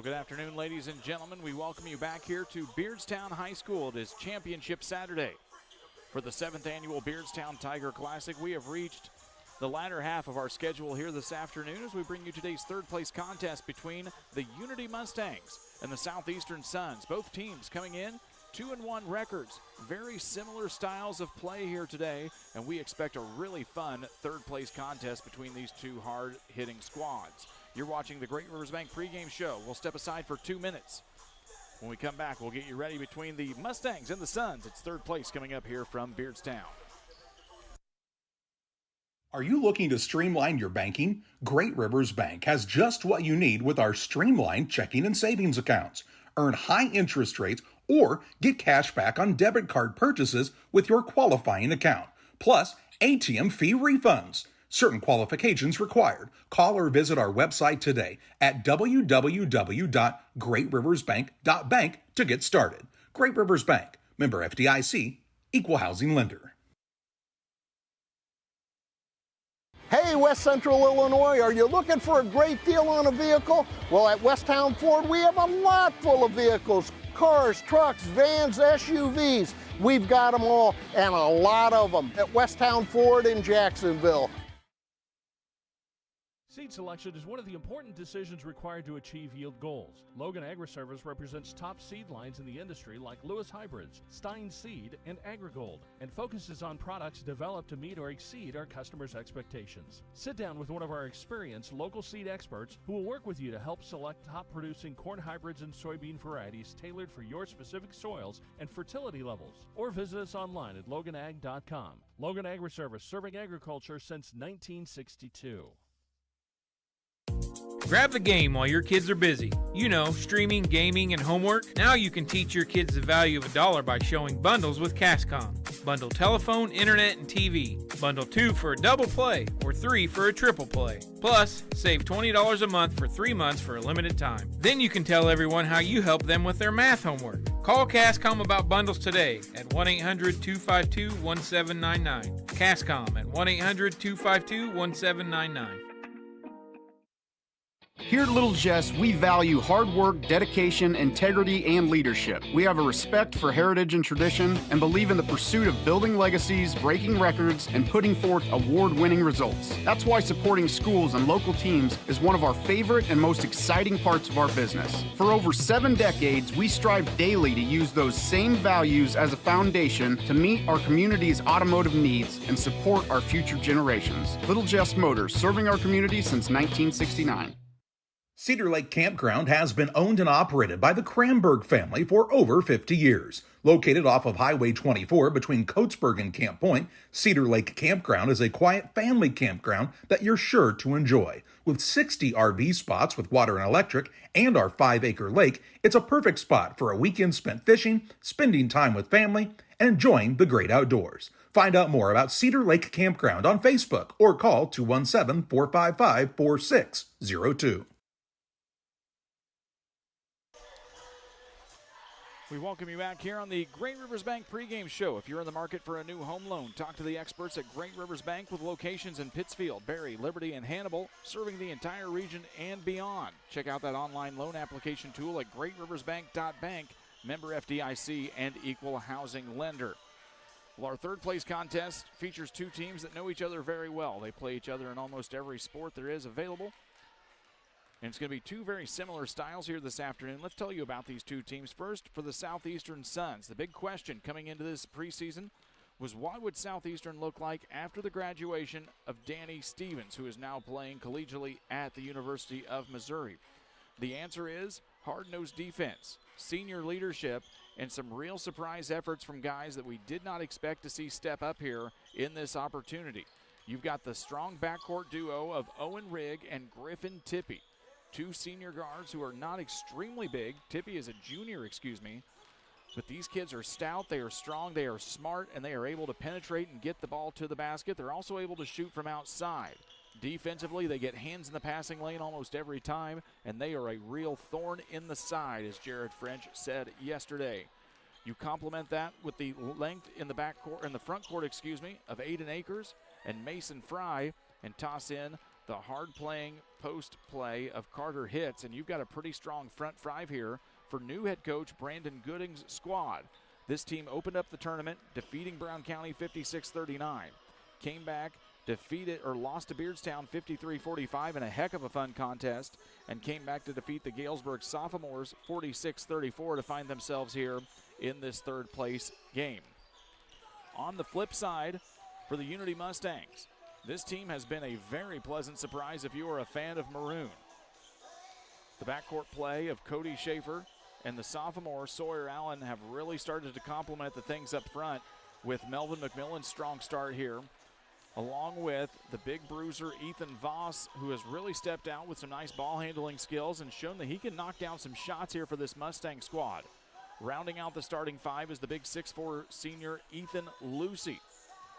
Good afternoon, ladies and gentlemen. We welcome you back here to Beardstown High School. It is Championship Saturday for the 7th annual Beardstown Tiger Classic. We have reached the latter half of our schedule here this afternoon as we bring you today's third place contest between the Unity Mustangs and the Southeastern Suns. Both teams coming in 2-1 records. Very similar styles of play here today, and we expect a really fun third place contest between these two hard-hitting squads. You're watching the Great Rivers Bank pregame show. We'll step aside for 2 minutes. When we come back, we'll get you ready between the Mustangs and the Suns. It's third place coming up here from Beardstown. Are you looking to streamline your banking? Great Rivers Bank has just what you need with our streamlined checking and savings accounts. Earn high interest rates or get cash back on debit card purchases with your qualifying account. Plus, ATM fee refunds. Certain qualifications required. Call or visit our website today at www.greatriversbank.bank to get started. Great Rivers Bank, member FDIC, equal housing lender. Hey, West Central Illinois, are you looking for a great deal on a vehicle? Well, at Westtown Ford, we have a lot full of vehicles. Cars, trucks, vans, SUVs. We've got them all, and a lot of them at Westtown Ford in Jacksonville. Seed selection is one of the important decisions required to achieve yield goals. Logan Agri-Service represents top seed lines in the industry like Lewis Hybrids, Stein Seed, and AgriGold, and focuses on products developed to meet or exceed our customers' expectations. Sit down with one of our experienced local seed experts who will work with you to help select top-producing corn hybrids and soybean varieties tailored for your specific soils and fertility levels. Or visit us online at loganag.com. Logan Agri-Service, serving agriculture since 1962. Grab the game while your kids are busy. You know, streaming, gaming, and homework. Now you can teach your kids the value of $1 by showing bundles with Cascom. Bundle telephone, internet, and TV. Bundle 2 for a double play or 3 for a triple play. Plus, save $20 a month for 3 months for a limited time. Then you can tell everyone how you help them with their math homework. Call Cascom about bundles today at 1-800-252-1799. Cascom at 1-800-252-1799. Here at Little Jess, we value hard work, dedication, integrity, and leadership. We have a respect for heritage and tradition and believe in the pursuit of building legacies, breaking records, and putting forth award-winning results. That's why supporting schools and local teams is one of our favorite and most exciting parts of our business. For over 7 decades, we strive daily to use those same values as a foundation to meet our community's automotive needs and support our future generations. Little Jess Motors, serving our community since 1969. Cedar Lake Campground has been owned and operated by the Kramberg family for over 50 years. Located off of Highway 24 between Coatesburg and Camp Point, Cedar Lake Campground is a quiet family campground that you're sure to enjoy. With 60 RV spots with water and electric and our 5-acre lake, it's a perfect spot for a weekend spent fishing, spending time with family, and enjoying the great outdoors. Find out more about Cedar Lake Campground on Facebook or call 217-455-4602. We welcome you back here on the Great Rivers Bank pregame show. If you're in the market for a new home loan, talk to the experts at Great Rivers Bank with locations in Pittsfield, Barry, Liberty, and Hannibal, serving the entire region and beyond. Check out that online loan application tool at greatriversbank.bank, member FDIC, and equal housing lender. Well, our third place contest features two teams that know each other very well. They play each other in almost every sport there is available. And it's going to be two very similar styles here this afternoon. Let's tell you about these two teams. First, for the Southeastern Suns, the big question coming into this preseason was what would Southeastern look like after the graduation of Danny Stevens, who is now playing collegiately at the University of Missouri? The answer is hard-nosed defense, senior leadership, and some real surprise efforts from guys that we did not expect to see step up here in this opportunity. You've got the strong backcourt duo of Owen Rigg and Griffin Tippie. Two senior guards who are not extremely big. Tippie is a junior, but these kids are stout, they are strong, they are smart, and they are able to penetrate and get the ball to the basket. They're also able to shoot from outside. Defensively, they get hands in the passing lane almost every time, and they are a real thorn in the side, as Jared French said yesterday. You complement that with the length in the front court, of Aiden Akers and Mason Fry, and toss in the hard-playing post play of Carter Hitz, and you've got a pretty strong front five here for new head coach Brandon Gooding's squad. This team opened up the tournament, defeating Brown County 56-39. Came back, lost to Beardstown 53-45 in a heck of a fun contest, and came back to defeat the Galesburg sophomores 46-34 to find themselves here in this third place game. On the flip side, for the Unity Mustangs, this team has been a very pleasant surprise if you are a fan of maroon. The backcourt play of Cody Schaefer and the sophomore Sawyer Allen have really started to complement the things up front, with Melvin McMillan's strong start here, along with the big bruiser Ethan Voss, who has really stepped out with some nice ball handling skills and shown that he can knock down some shots here for this Mustang squad. Rounding out the starting five is the big 6'4" senior Ethan Lucy,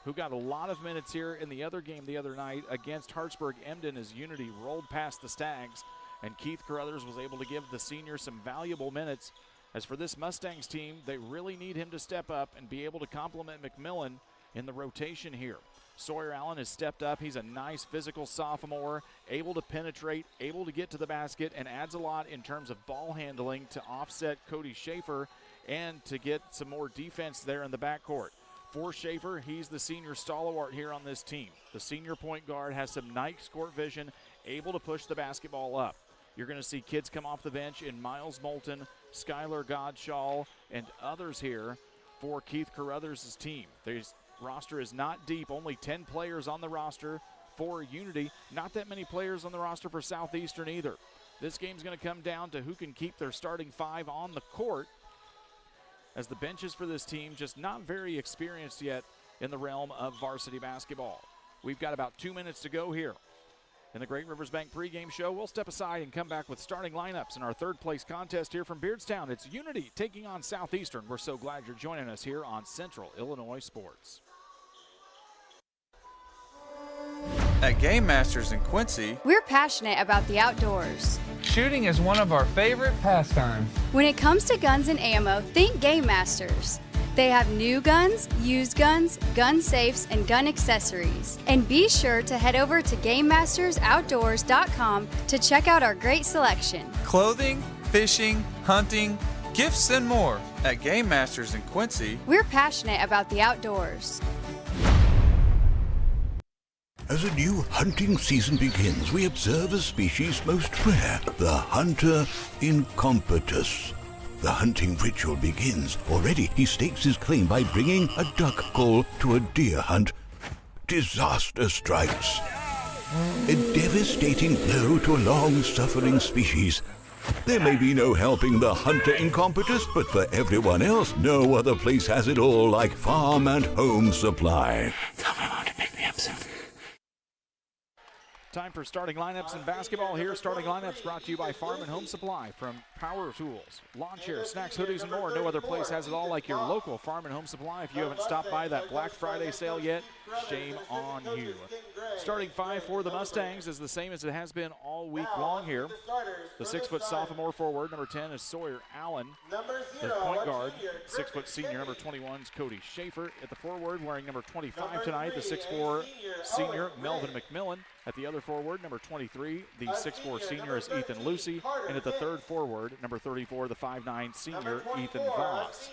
who got a lot of minutes here in the other game the other night against Hartsburg-Emden as Unity rolled past the Stags, and Keith Carruthers was able to give the senior some valuable minutes. As for this Mustangs team, they really need him to step up and be able to complement McMillan in the rotation here. Sawyer Allen has stepped up. He's a nice physical sophomore, able to penetrate, able to get to the basket, and adds a lot in terms of ball handling to offset Cody Schaefer and to get some more defense there in the backcourt. For Schaefer, he's the senior stalwart here on this team. The senior point guard has some nice court vision, able to push the basketball up. You're going to see kids come off the bench in Miles Moulton, Skylar Godshall, and others here for Keith Carruthers' team. This roster is not deep, only 10 players on the roster for Unity. Not that many players on the roster for Southeastern either. This game's going to come down to who can keep their starting five on the court, as the benches for this team just not very experienced yet in the realm of varsity basketball. We've got about 2 minutes to go here in the Great Rivers Bank pregame show. We'll step aside and come back with starting lineups in our third place contest here from Beardstown. It's Unity taking on Southeastern. We're so glad you're joining us here on Central Illinois Sports. At Game Masters in Quincy, we're passionate about the outdoors. Shooting is one of our favorite pastimes. When it comes to guns and ammo, think Game Masters. They have new guns, used guns, gun safes, and gun accessories. And be sure to head over to GameMastersOutdoors.com to check out our great selection. Clothing, fishing, hunting, gifts, and more. At Game Masters in Quincy, we're passionate about the outdoors. As a new hunting season begins, we observe a species most rare, the hunter incompetus. The hunting ritual begins. Already he stakes his claim by bringing a duck call to a deer hunt. Disaster strikes. A devastating blow to a long-suffering species. There may be no helping the hunter incompetus, but for everyone else, no other place has it all like Farm and Home Supply. Tell my mom to pick me up soon. Time for starting lineups in basketball here. Starting lineups brought to you by Farm and Home Supply. From power tools, lawn chairs, snacks, hoodies, and more, no other place has it all like your local Farm and Home Supply. If you haven't stopped by that Black Friday sale yet, shame on you. Starting five for the Mustangs is the same as it has been all week long here. The 6-foot sophomore forward, number 10, is Sawyer Allen. The point guard, 6-foot senior, number 21, is Cody Schaefer. At the forward, wearing number 25 tonight, the 6'4" senior, Melvin McMillan. At the other forward, number 23, the 6'4" senior is Ethan Lucy. And at the third forward, number 34, the 5'9" senior, Ethan Voss.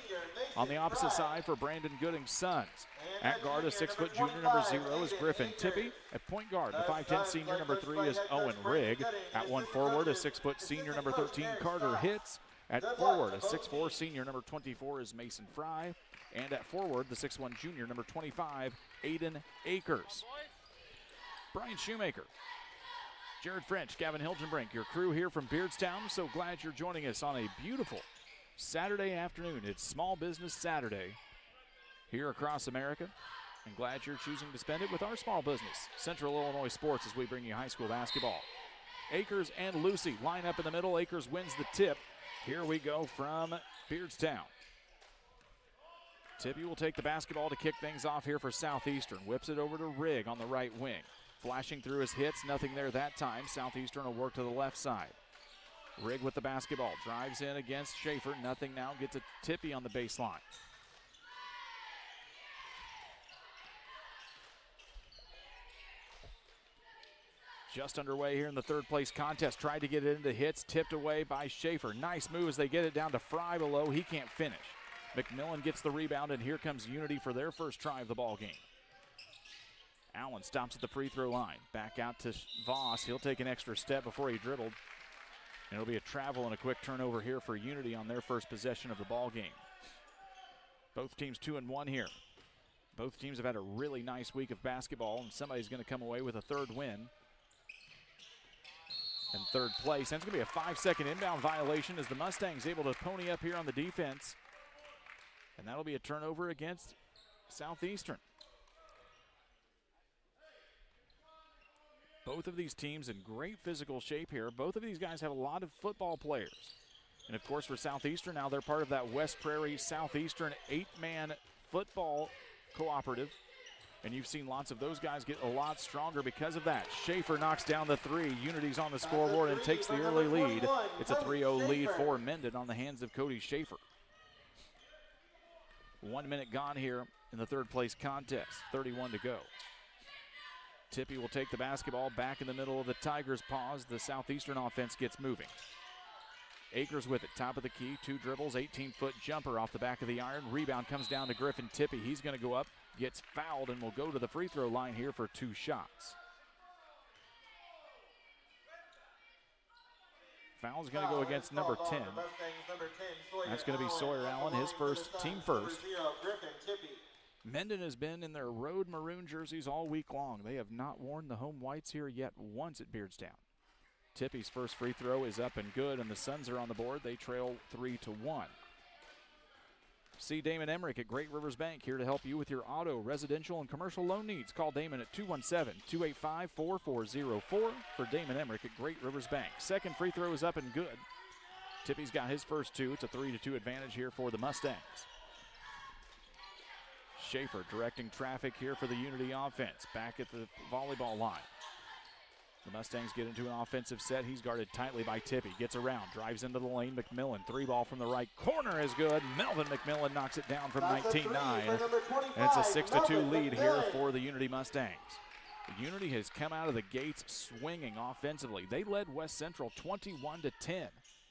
On the opposite side for Brandon Gooding's Sons, at guard, a 6-foot junior, number 0, is Griffin Tippy. At point guard, the 5'10" senior, number 3, is Owen Rigg. At one forward, a 6-foot senior, number 13, Carter Hitz. At forward, a 6'4" senior, number 24, is Mason Fry. And at forward, the 6'1" junior, number 25, Aiden Akers. Brian Shoemaker, Jared French, Gavin Hilgenbrink, your crew here from Beardstown. So glad you're joining us on a beautiful Saturday afternoon. It's Small Business Saturday here across America. And glad you're choosing to spend it with our small business, Central Illinois Sports, as we bring you high school basketball. Akers and Lucy line up in the middle. Akers wins the tip. Here we go from Beardstown. Tippy will take the basketball to kick things off here for Southeastern. Whips it over to Rigg on the right wing. Flashing through his hits, nothing there that time. Southeastern will work to the left side. Rigg with the basketball, drives in against Schaefer, nothing now, gets a Tippy on the baseline. Just underway here in the third place contest. Tried to get it into hits, tipped away by Schaefer. Nice move as they get it down to Fry below. He can't finish. McMillan gets the rebound, and here comes Unity for their first try of the ball game. Allen stops at the free throw line. Back out to Voss. He'll take an extra step before he dribbled. And it'll be a travel and a quick turnover here for Unity on their first possession of the ball game. Both teams 2-1 here. Both teams have had a really nice week of basketball, and somebody's going to come away with a third win. In third place, and it's going to be a 5-second inbound violation as the Mustangs able to pony up here on the defense. And that'll be a turnover against Southeastern. Both of these teams in great physical shape here. Both of these guys have a lot of football players. And of course for Southeastern now, they're part of that West Prairie Southeastern 8-man football cooperative. And you've seen lots of those guys get a lot stronger because of that. Schaefer knocks down the three. Unity's on the scoreboard and takes the early lead. It's a 3-0 lead for Mendon on the hands of Cody Schaefer. 1 minute gone here in the third place contest. 31 to go. Tippy will take the basketball back in the middle of the Tigers' paws. The Southeastern offense gets moving. Akers with it, top of the key, 2 dribbles, 18-foot jumper off the back of the iron. Rebound comes down to Griffin Tippy. He's going to go up, gets fouled, and will go to the free throw line here for 2 shots. Foul's going to go against number 10. That's going to be Sawyer Allen, his first, team first. Mendon has been in their road maroon jerseys all week long. They have not worn the home whites here yet once at Beardstown. Tippy's first free throw is up and good, and the Suns are on the board. They trail 3-1. See Damon Emmerich at Great Rivers Bank, here to help you with your auto, residential, and commercial loan needs. Call Damon at 217-285-4404 for Damon Emmerich at Great Rivers Bank. Second free throw is up and good. Tippy's got his first 2. It's a 3-2 advantage here for the Mustangs. Schaefer directing traffic here for the Unity offense. Back at the volleyball line. The Mustangs get into an offensive set. He's guarded tightly by Tippy. Gets around, drives into the lane. McMillan, 3-ball from the right corner is good. Melvin McMillan knocks it down from 19-9. And it's a 6-2 lead here for the Unity Mustangs. Unity has come out of the gates swinging offensively. They led West Central 21-10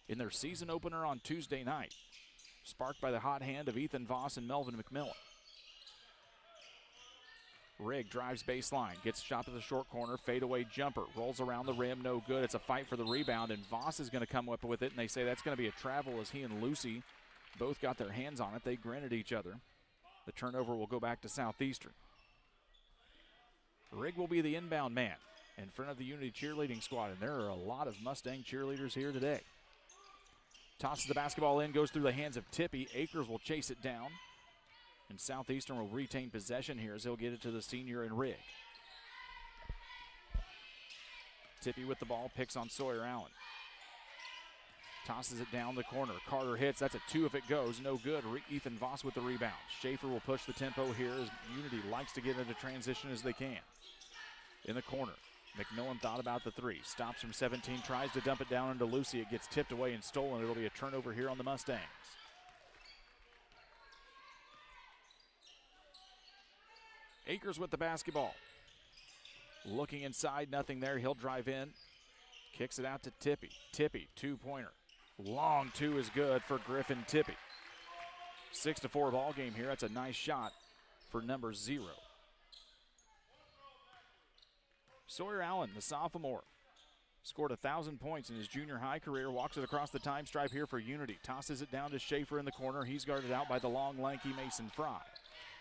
in their season opener on Tuesday night. Sparked by the hot hand of Ethan Voss and Melvin McMillan. Rigg drives baseline, gets shot to the short corner, fadeaway jumper, rolls around the rim, no good. It's a fight for the rebound, and Voss is going to come up with it, and they say that's going to be a travel as he and Lucy both got their hands on it. They grin at each other. The turnover will go back to Southeastern. Rigg will be the inbound man in front of the Unity cheerleading squad, and there are a lot of Mustang cheerleaders here today. Tosses the basketball in, goes through the hands of Tippy. Akers will chase it down. And Southeastern will retain possession here as he'll get it to the senior and Rigg. Tippy with the ball, picks on Sawyer Allen. Tosses it down the corner. Carter hits. That's a 2 if it goes. No good. Ethan Voss with the rebound. Schaefer will push the tempo here as Unity likes to get into transition as they can. In the corner, McMillan thought about the 3. Stops from 17, tries to dump it down into Lucy. It gets tipped away and stolen. It'll be a turnover here on the Mustangs. Akers with the basketball. Looking inside, nothing there. He'll drive in. Kicks it out to Tippy. Tippy, 2-pointer. Long 2 is good for Griffin Tippy. 6-4 ball game here. That's a nice shot for number 0. Sawyer Allen, the sophomore, scored 1,000 points in his junior high career. Walks it across the time stripe here for Unity. Tosses it down to Schaefer in the corner. He's guarded out by the long, lanky Mason Fry.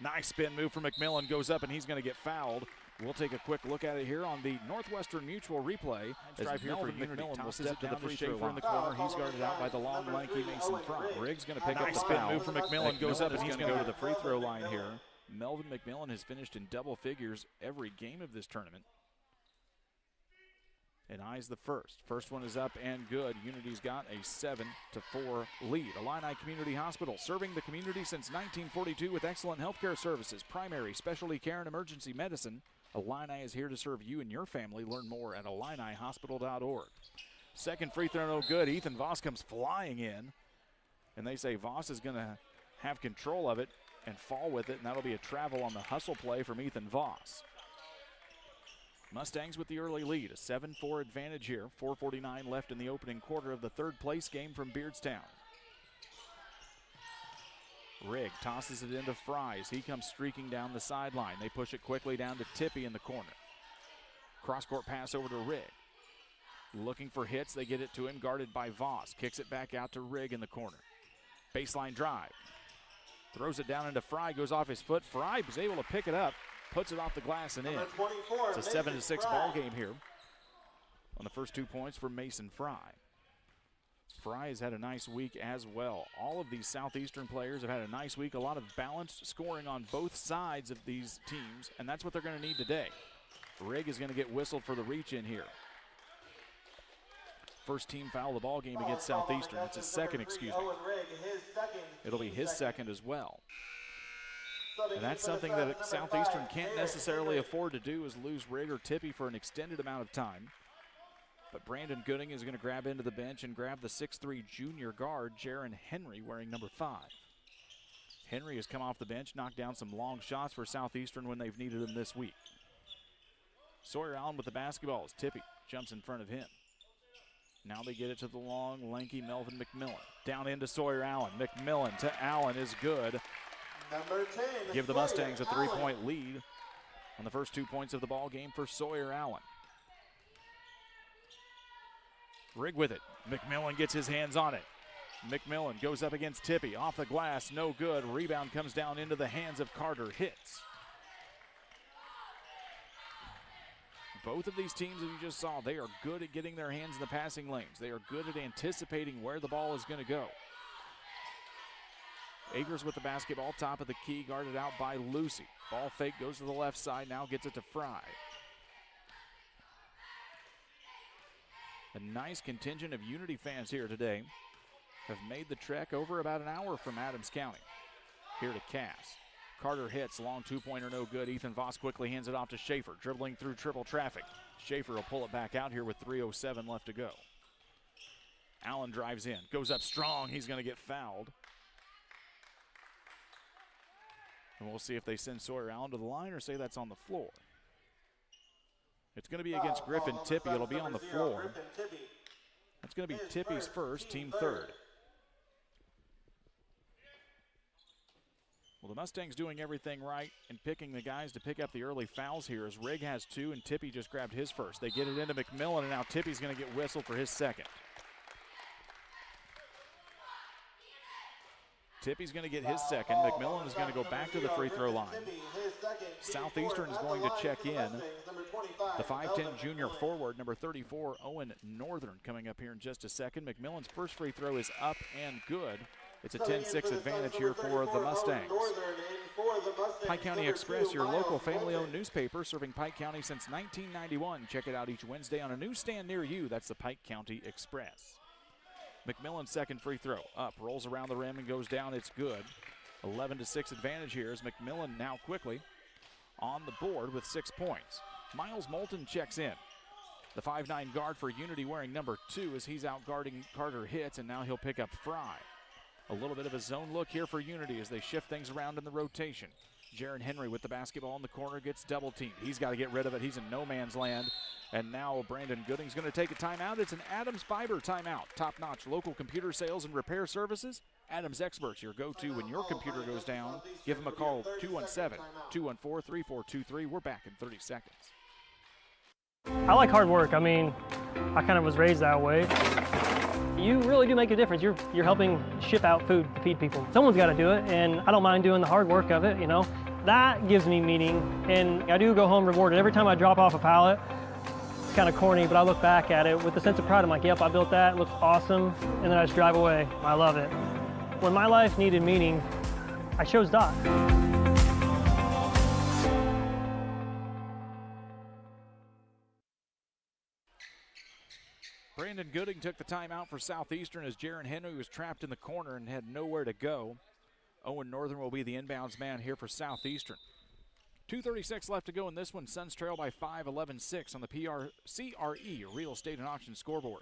Nice spin move from McMillan, goes up and he's going to get fouled. We'll take a quick look at it here on the Northwestern Mutual replay. Drive here for Unity. Tosses it down to Schaefer in the corner. He's guarded out by the long, lanky Mason Fry. Rigg's going to pick up the spin move from McMillan, goes up and he's going to go to the free throw line here. Melvin McMillan has finished in double figures every game of this tournament. And eyes the first. First one is up and good. Unity's got a 7-4 lead. Illini Community Hospital, serving the community since 1942 with excellent healthcare services, primary, specialty care, and emergency medicine. Illini is here to serve you and your family. Learn more at IlliniHospital.org. Second free throw, no good. Ethan Voss comes flying in. And they say Voss is going to have control of it and fall with it, and that'll be a travel on the hustle play from Ethan Voss. Mustangs with the early lead, a 7-4 advantage here. 4:49 left in the opening quarter of the third place game from Beardstown. Rigg tosses it into Fries. He comes streaking down the sideline. They push it quickly down to Tippy in the corner. Cross-court pass over to Rigg. Looking for hits, they get it to him, guarded by Voss. Kicks it back out to Rigg in the corner. Baseline drive. Throws it down into Fry, goes off his foot. Fry is able to pick it up, puts it off the glass and in. It's a 7-6 ball game here on the first 2 points for Mason Fry. Fry has had a nice week as well. All of these Southeastern players have had a nice week. A lot of balanced scoring on both sides of these teams, and that's what they're going to need today. Rigg is going to get whistled for the reach in here. First team foul of the ball game against Southeastern. It's his second, excuse me. It'll be his second as well. And that's something that Southeastern can't necessarily afford to do, is lose Rigg or Tippy for an extended amount of time. But Brandon Gooding is going to grab into the bench and grab the 6'3 junior guard, Jaron Henry, wearing number 5. Henry has come off the bench, knocked down some long shots for Southeastern when they've needed him this week. Sawyer Allen with the basketball as Tippy jumps in front of him. Now they get it to the long, lanky Melvin McMillan. Down into Sawyer Allen. McMillan to Allen is good. Number 10. Give the Mustangs a 3-point lead on the first 2 points of the ball game for Sawyer Allen. Rigg with it. McMillan gets his hands on it. McMillan goes up against Tippy. Off the glass, no good. Rebound comes down into the hands of Carter Hitz. Both of these teams that you just saw, they are good at getting their hands in the passing lanes. They are good at anticipating where the ball is going to go. Akers with the basketball, top of the key, guarded out by Lucy. Ball fake goes to the left side, now gets it to Fry. A nice contingent of Unity fans here today have made the trek over about an hour from Adams County. Here to Cass. Carter hits, long two-pointer, no good. Ethan Voss quickly hands it off to Schaefer, dribbling through triple traffic. Schaefer will pull it back out here with 3:07 left to go. Allen drives in, goes up strong. He's going to get fouled. And we'll see if they send Sawyer Allen to the line or say that's on the floor. It's going to be against Griffin Tippy. It'll be on the floor. That's going to be Tippy's first, team third. Well, the Mustangs doing everything right and picking the guys to pick up the early fouls here, as Rigg has 2 and Tippy just grabbed his first. They get it into McMillan, and now Tippy's going to get whistled for his second. Tippy's going to get his second. McMillan is going to go back to the free throw line. Southeastern is going to check in. The 5'10 junior forward, number 34, Owen Northern, coming up here in just a second. McMillan's first free throw is up and good. It's a 10-6 advantage here for the Mustangs. Pike County Express, your local family-owned newspaper, serving Pike County since 1991. Check it out each Wednesday on a newsstand near you. That's the Pike County Express. McMillan's second free throw. Up, rolls around the rim and goes down. It's good. 11-6 advantage here as McMillan now quickly on the board with 6 points. Miles Moulton checks in. The 5'9 guard for Unity wearing number 2 as he's out guarding Carter Hitz, and now he'll pick up Fry. A little bit of a zone look here for Unity as they shift things around in the rotation. Jaron Henry with the basketball in the corner gets double teamed. He's got to get rid of it. He's in no man's land. And now Brandon Gooding's going to take a timeout. It's an Adams Fiber timeout. Top-notch local computer sales and repair services. Adams Experts, your go-to when your computer goes down. Give them a call, 217-214-3423. We're back in 30 seconds. I like hard work. I mean, I kind of was raised that way. You really do make a difference. You're helping ship out food to feed people. Someone's got to do it, and I don't mind doing the hard work of it, you know. That gives me meaning, and I do go home rewarded. Every time I drop off a pallet, it's kind of corny, but I look back at it with a sense of pride. I'm like, yep, I built that, it looks awesome, and then I just drive away. I love it. When my life needed meaning, I chose Doc. Brandon Gooding took the timeout for Southeastern as Jaron Henry was trapped in the corner and had nowhere to go. Owen Northern will be the inbounds man here for Southeastern. 2:36 left to go in this one. Suns trail by 5, 11-6 on the CRE Real Estate and Auction scoreboard.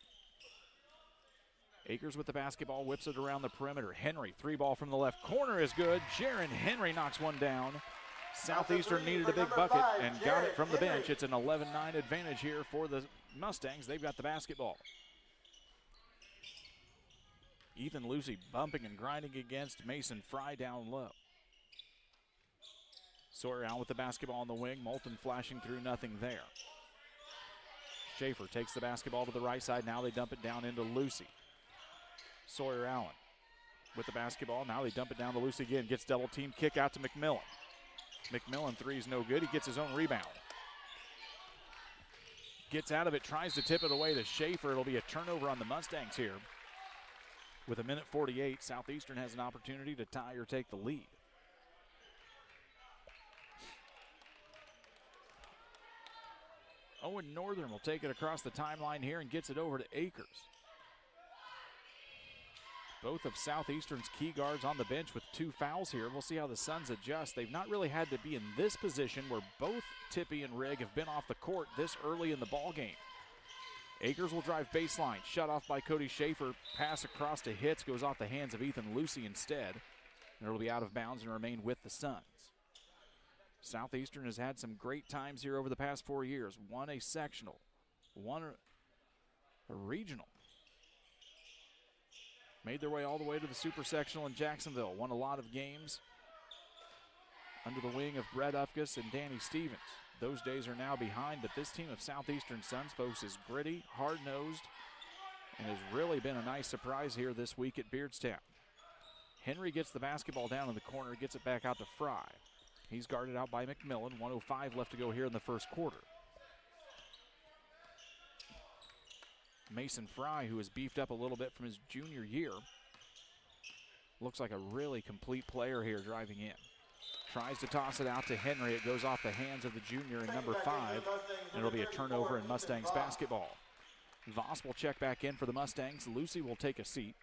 Akers with the basketball, whips it around the perimeter. Henry, 3-ball from the left corner is good. Jaron Henry knocks one down. Southeastern needed a big bucket and got it from the bench. It's an 11-9 advantage here for the Mustangs. They've got the basketball. Ethan Lucy bumping and grinding against Mason Fry down low. Sawyer out with the basketball on the wing. Moulton flashing through, nothing there. Schaefer takes the basketball to the right side. Now they dump it down into Lucy. Sawyer Allen with the basketball. Now they dump it down to Lucy again. Gets double team, kick out to McMillan. McMillan three is no good. He gets his own rebound. Gets out of it, tries to tip it away to Schaefer. It'll be a turnover on the Mustangs here. With 1:48, Southeastern has an opportunity to tie or take the lead. Owen Northern will take it across the timeline here and gets it over to Akers. Both of Southeastern's key guards on the bench with 2 fouls here. We'll see how the Suns adjust. They've not really had to be in this position where both Tippy and Rigg have been off the court this early in the ball game. Akers will drive baseline, shut off by Cody Schaefer. Pass across to Hitz, goes off the hands of Ethan Lucy instead. And it'll be out of bounds and remain with the Suns. Southeastern has had some great times here over the past 4 years. Won a sectional, won a regional. Made their way all the way to the super sectional in Jacksonville. Won a lot of games under the wing of Brett Ufkus and Danny Stevens. Those days are now behind, but this team of Southeastern Suns, folks, is gritty, hard-nosed, and has really been a nice surprise here this week at Beardstown. Henry gets the basketball down in the corner, gets it back out to Fry. He's guarded out by McMillan. 1:05 left to go here in the first quarter. Mason Fry, who has beefed up a little bit from his junior year, looks like a really complete player here driving in. Tries to toss it out to Henry. It goes off the hands of the junior in number 5, and it'll be a turnover in Mustangs basketball. Voss will check back in for the Mustangs. Lucy will take a seat.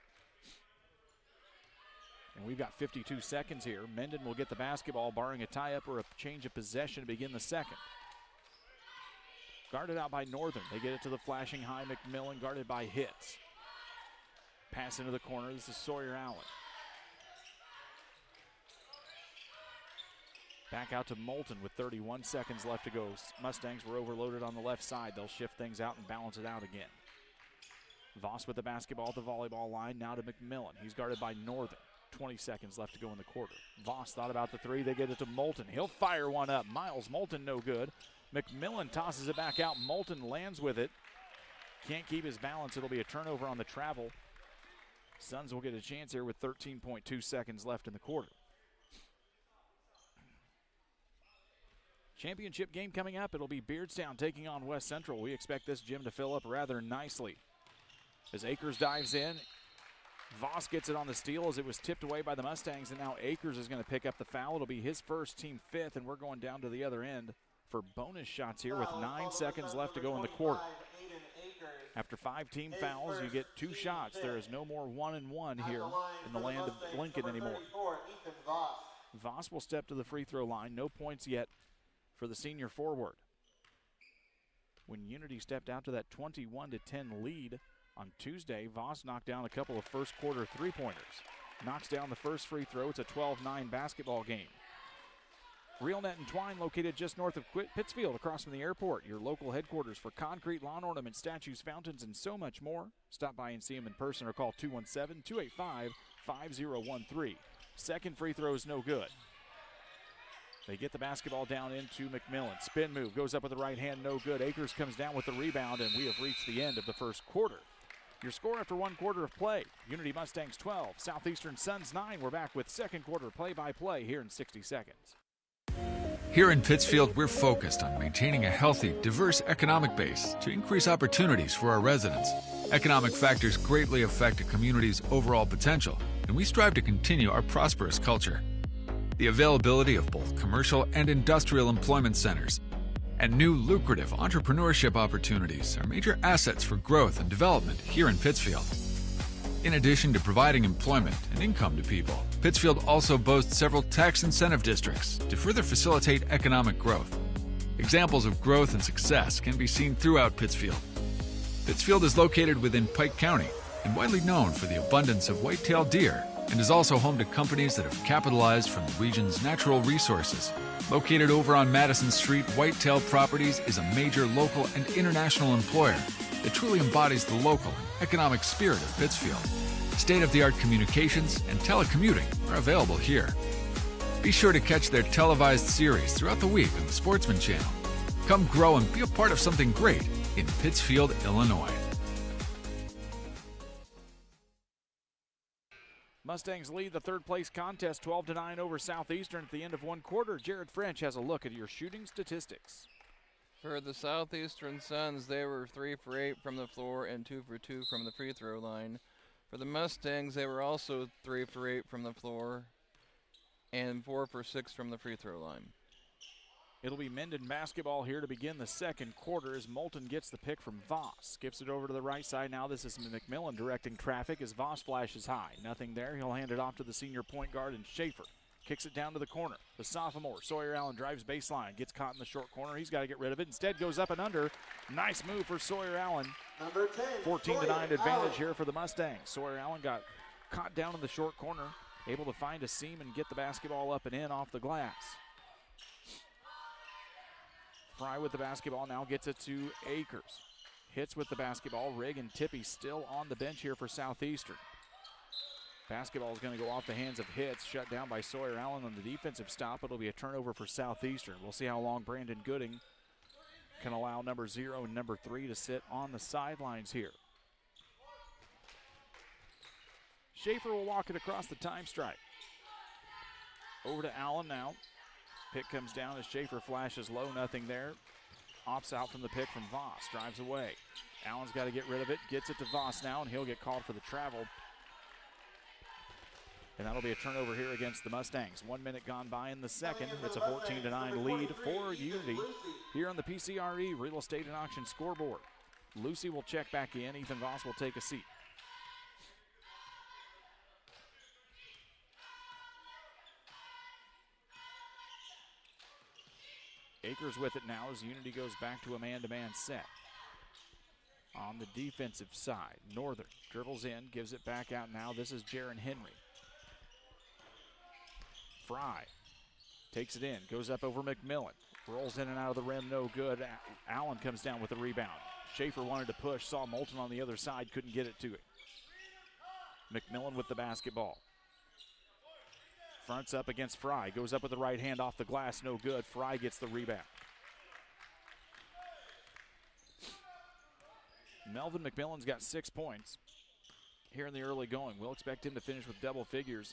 And we've got 52 seconds here. Mendon will get the basketball, barring a tie-up or a change of possession to begin the second. Guarded out by Northern. They get it to the flashing high McMillan, guarded by Hitz. Pass into the corner. This is Sawyer Allen. Back out to Moulton with 31 seconds left to go. Mustangs were overloaded on the left side. They'll shift things out and balance it out again. Voss with the basketball at the volleyball line. Now to McMillan. He's guarded by Northern. 20 seconds left to go in the quarter. Voss thought about the three. They get it to Moulton. He'll fire one up. Miles Moulton no good. McMillan tosses it back out. Moulton lands with it. Can't keep his balance. It'll be a turnover on the travel. Suns will get a chance here with 13.2 seconds left in the quarter. Championship game coming up. It'll be Beardstown taking on West Central. We expect this gym to fill up rather nicely. As Akers dives in, Voss gets it on the steal as it was tipped away by the Mustangs, and now Akers is going to pick up the foul. It'll be his first, team 5th, and we're going down to the other end for bonus shots here with 9 seconds left to go in the quarter. After 5 team fouls, you get 2 shots. There is no more 1-and-1 here in the land of Lincoln anymore. Voss will step to the free throw line. No points yet for the senior forward. When Unity stepped out to that 21-10 lead on Tuesday, Voss knocked down a couple of first quarter three-pointers. Knocks down the first free throw. It's a 12-9 basketball game. Real Net and Twine, located just north of Pittsfield, across from the airport. Your local headquarters for concrete, lawn ornaments, statues, fountains, and so much more. Stop by and see them in person or call 217-285-5013. Second free throw is no good. They get the basketball down into McMillan. Spin move, goes up with the right hand, no good. Akers comes down with the rebound, and we have reached the end of the first quarter. Your score after 1 quarter of play: Unity Mustangs 12, Southeastern Suns 9. We're back with second quarter play-by-play here in 60 seconds. Here in Pittsfield, we're focused on maintaining a healthy, diverse economic base to increase opportunities for our residents. Economic factors greatly affect a community's overall potential, and we strive to continue our prosperous culture. The availability of both commercial and industrial employment centers and new lucrative entrepreneurship opportunities are major assets for growth and development here in Pittsfield. In addition to providing employment and income to people, Pittsfield also boasts several tax incentive districts to further facilitate economic growth. Examples of growth and success can be seen throughout Pittsfield. Pittsfield is located within Pike County and widely known for the abundance of white-tailed deer, and is also home to companies that have capitalized from the region's natural resources. Located over on Madison Street, Whitetail Properties is a major local and international employer that truly embodies the local and economic spirit of Pittsfield. State-of-the-art communications and telecommuting are available here. Be sure to catch their televised series throughout the week on the Sportsman Channel. Come grow and be a part of something great in Pittsfield, Illinois. Mustangs lead the third place contest 12-9 over Southeastern at the end of one quarter. Jared French has a look at your shooting statistics. For the Southeastern Suns, they were 3 for 8 from the floor and 2 for 2 from the free throw line. For the Mustangs, they were also 3 for 8 from the floor and 4 for 6 from the free throw line. It'll be Mendon basketball here to begin the second quarter as Moulton gets the pick from Voss. Skips it over to the right side now. This is McMillan directing traffic as Voss flashes high. Nothing there. He'll hand it off to the senior point guard, and Schaefer kicks it down to the corner. The sophomore, Sawyer Allen, drives baseline. Gets caught in the short corner. He's got to get rid of it. Instead goes up and under. Nice move for Sawyer Allen. Number 10, 14-9 advantage here for the Mustangs. Sawyer Allen got caught down in the short corner. Able to find a seam and get the basketball up and in off the glass. Fry with the basketball now gets it to Akers. Hits with the basketball. Rigg and Tippy still on the bench here for Southeastern. Basketball is going to go off the hands of Hitz, shut down by Sawyer Allen on the defensive stop. It'll be a turnover for Southeastern. We'll see how long Brandon Gooding can allow number 0 and number 3 to sit on the sidelines here. Schaefer will walk it across the time stripe. Over to Allen now. Pick comes down as Schaefer flashes low, nothing there. Opts out from the pick from Voss, drives away. Allen's got to get rid of it, gets it to Voss now, and he'll get called for the travel. And that'll be a turnover here against the Mustangs. 1 minute gone by in the second. It's a 14-9 lead for Unity here on the PCRE Real Estate and Auction scoreboard. Lucy will check back in. Ethan Voss will take a seat. Akers with it now as Unity goes back to a man-to-man set. On the defensive side, Northern dribbles in, gives it back out now. This is Jaron Henry. Fry takes it in, goes up over McMillan. Rolls in and out of the rim, no good. Allen comes down with the rebound. Schaefer wanted to push, saw Moulton on the other side, couldn't get it to it. McMillan with the basketball. Fronts up against Fry, goes up with the right hand off the glass, no good. Fry gets the rebound. Melvin McMillan's got 6 points here in the early going. We'll expect him to finish with double figures.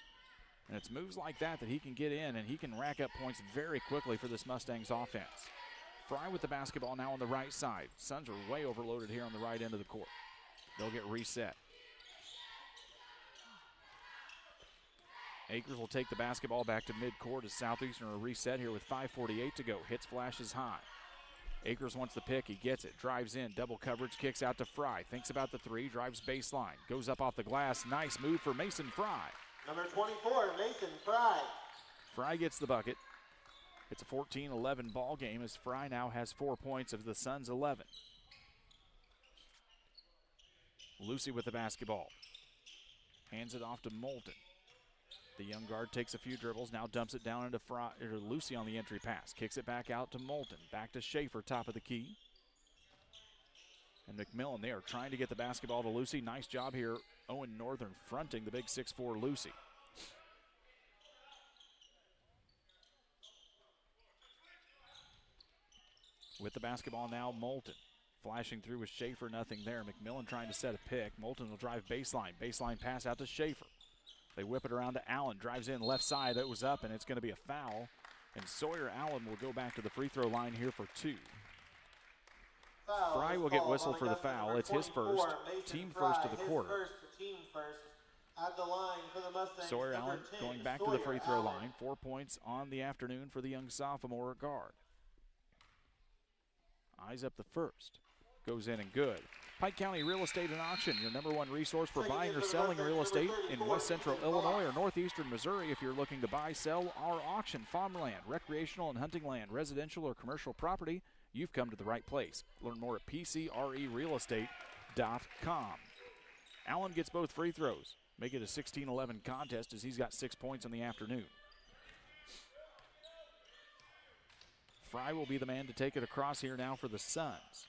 And it's moves like that that he can get in, and he can rack up points very quickly for this Mustangs offense. Fry with the basketball now on the right side. Suns are way overloaded here on the right end of the court. They'll get reset. Akers will take the basketball back to midcourt as Southeastern will reset here with 5:48 to go. Hits flashes high. Akers wants the pick. He gets it. Drives in. Double coverage. Kicks out to Fry. Thinks about the three. Drives baseline. Goes up off the glass. Nice move for Mason Fry. Number 24, Mason Fry. Fry gets the bucket. It's a 14-11 ball game as Fry now has 4 points of the Suns' 11. Lucy with the basketball. Hands it off to Moulton. The young guard takes a few dribbles, now dumps it down into Lucy on the entry pass. Kicks it back out to Moulton. Back to Schaefer, top of the key. And McMillan, they are trying to get the basketball to Lucy. Nice job here. Owen Northern fronting the big 6'4" Lucy. With the basketball now, Moulton. Flashing through with Schaefer, nothing there. McMillan trying to set a pick. Moulton will drive baseline. Baseline pass out to Schaefer. They whip it around to Allen. Drives in left side. It was up, and it's going to be a foul. And Sawyer Allen will go back to the free throw line here for 2. Fry will get whistled for the foul. It's his first, team first of the quarter. Sawyer Allen going back to the free throw line. 4 points on the afternoon for the young sophomore guard. Eyes up the first. Goes in and good. Pike County Real Estate and Auction, your #1 resource for buying or selling real estate in West Central Illinois or Northeastern Missouri. If you're looking to buy, sell, or auction farmland, recreational and hunting land, residential or commercial property, you've come to the right place. Learn more at PCRErealestate.com. Allen gets both free throws. make it a 16-11 contest as he's got 6 points in the afternoon. Fry will be the man to take it across here now for the Suns.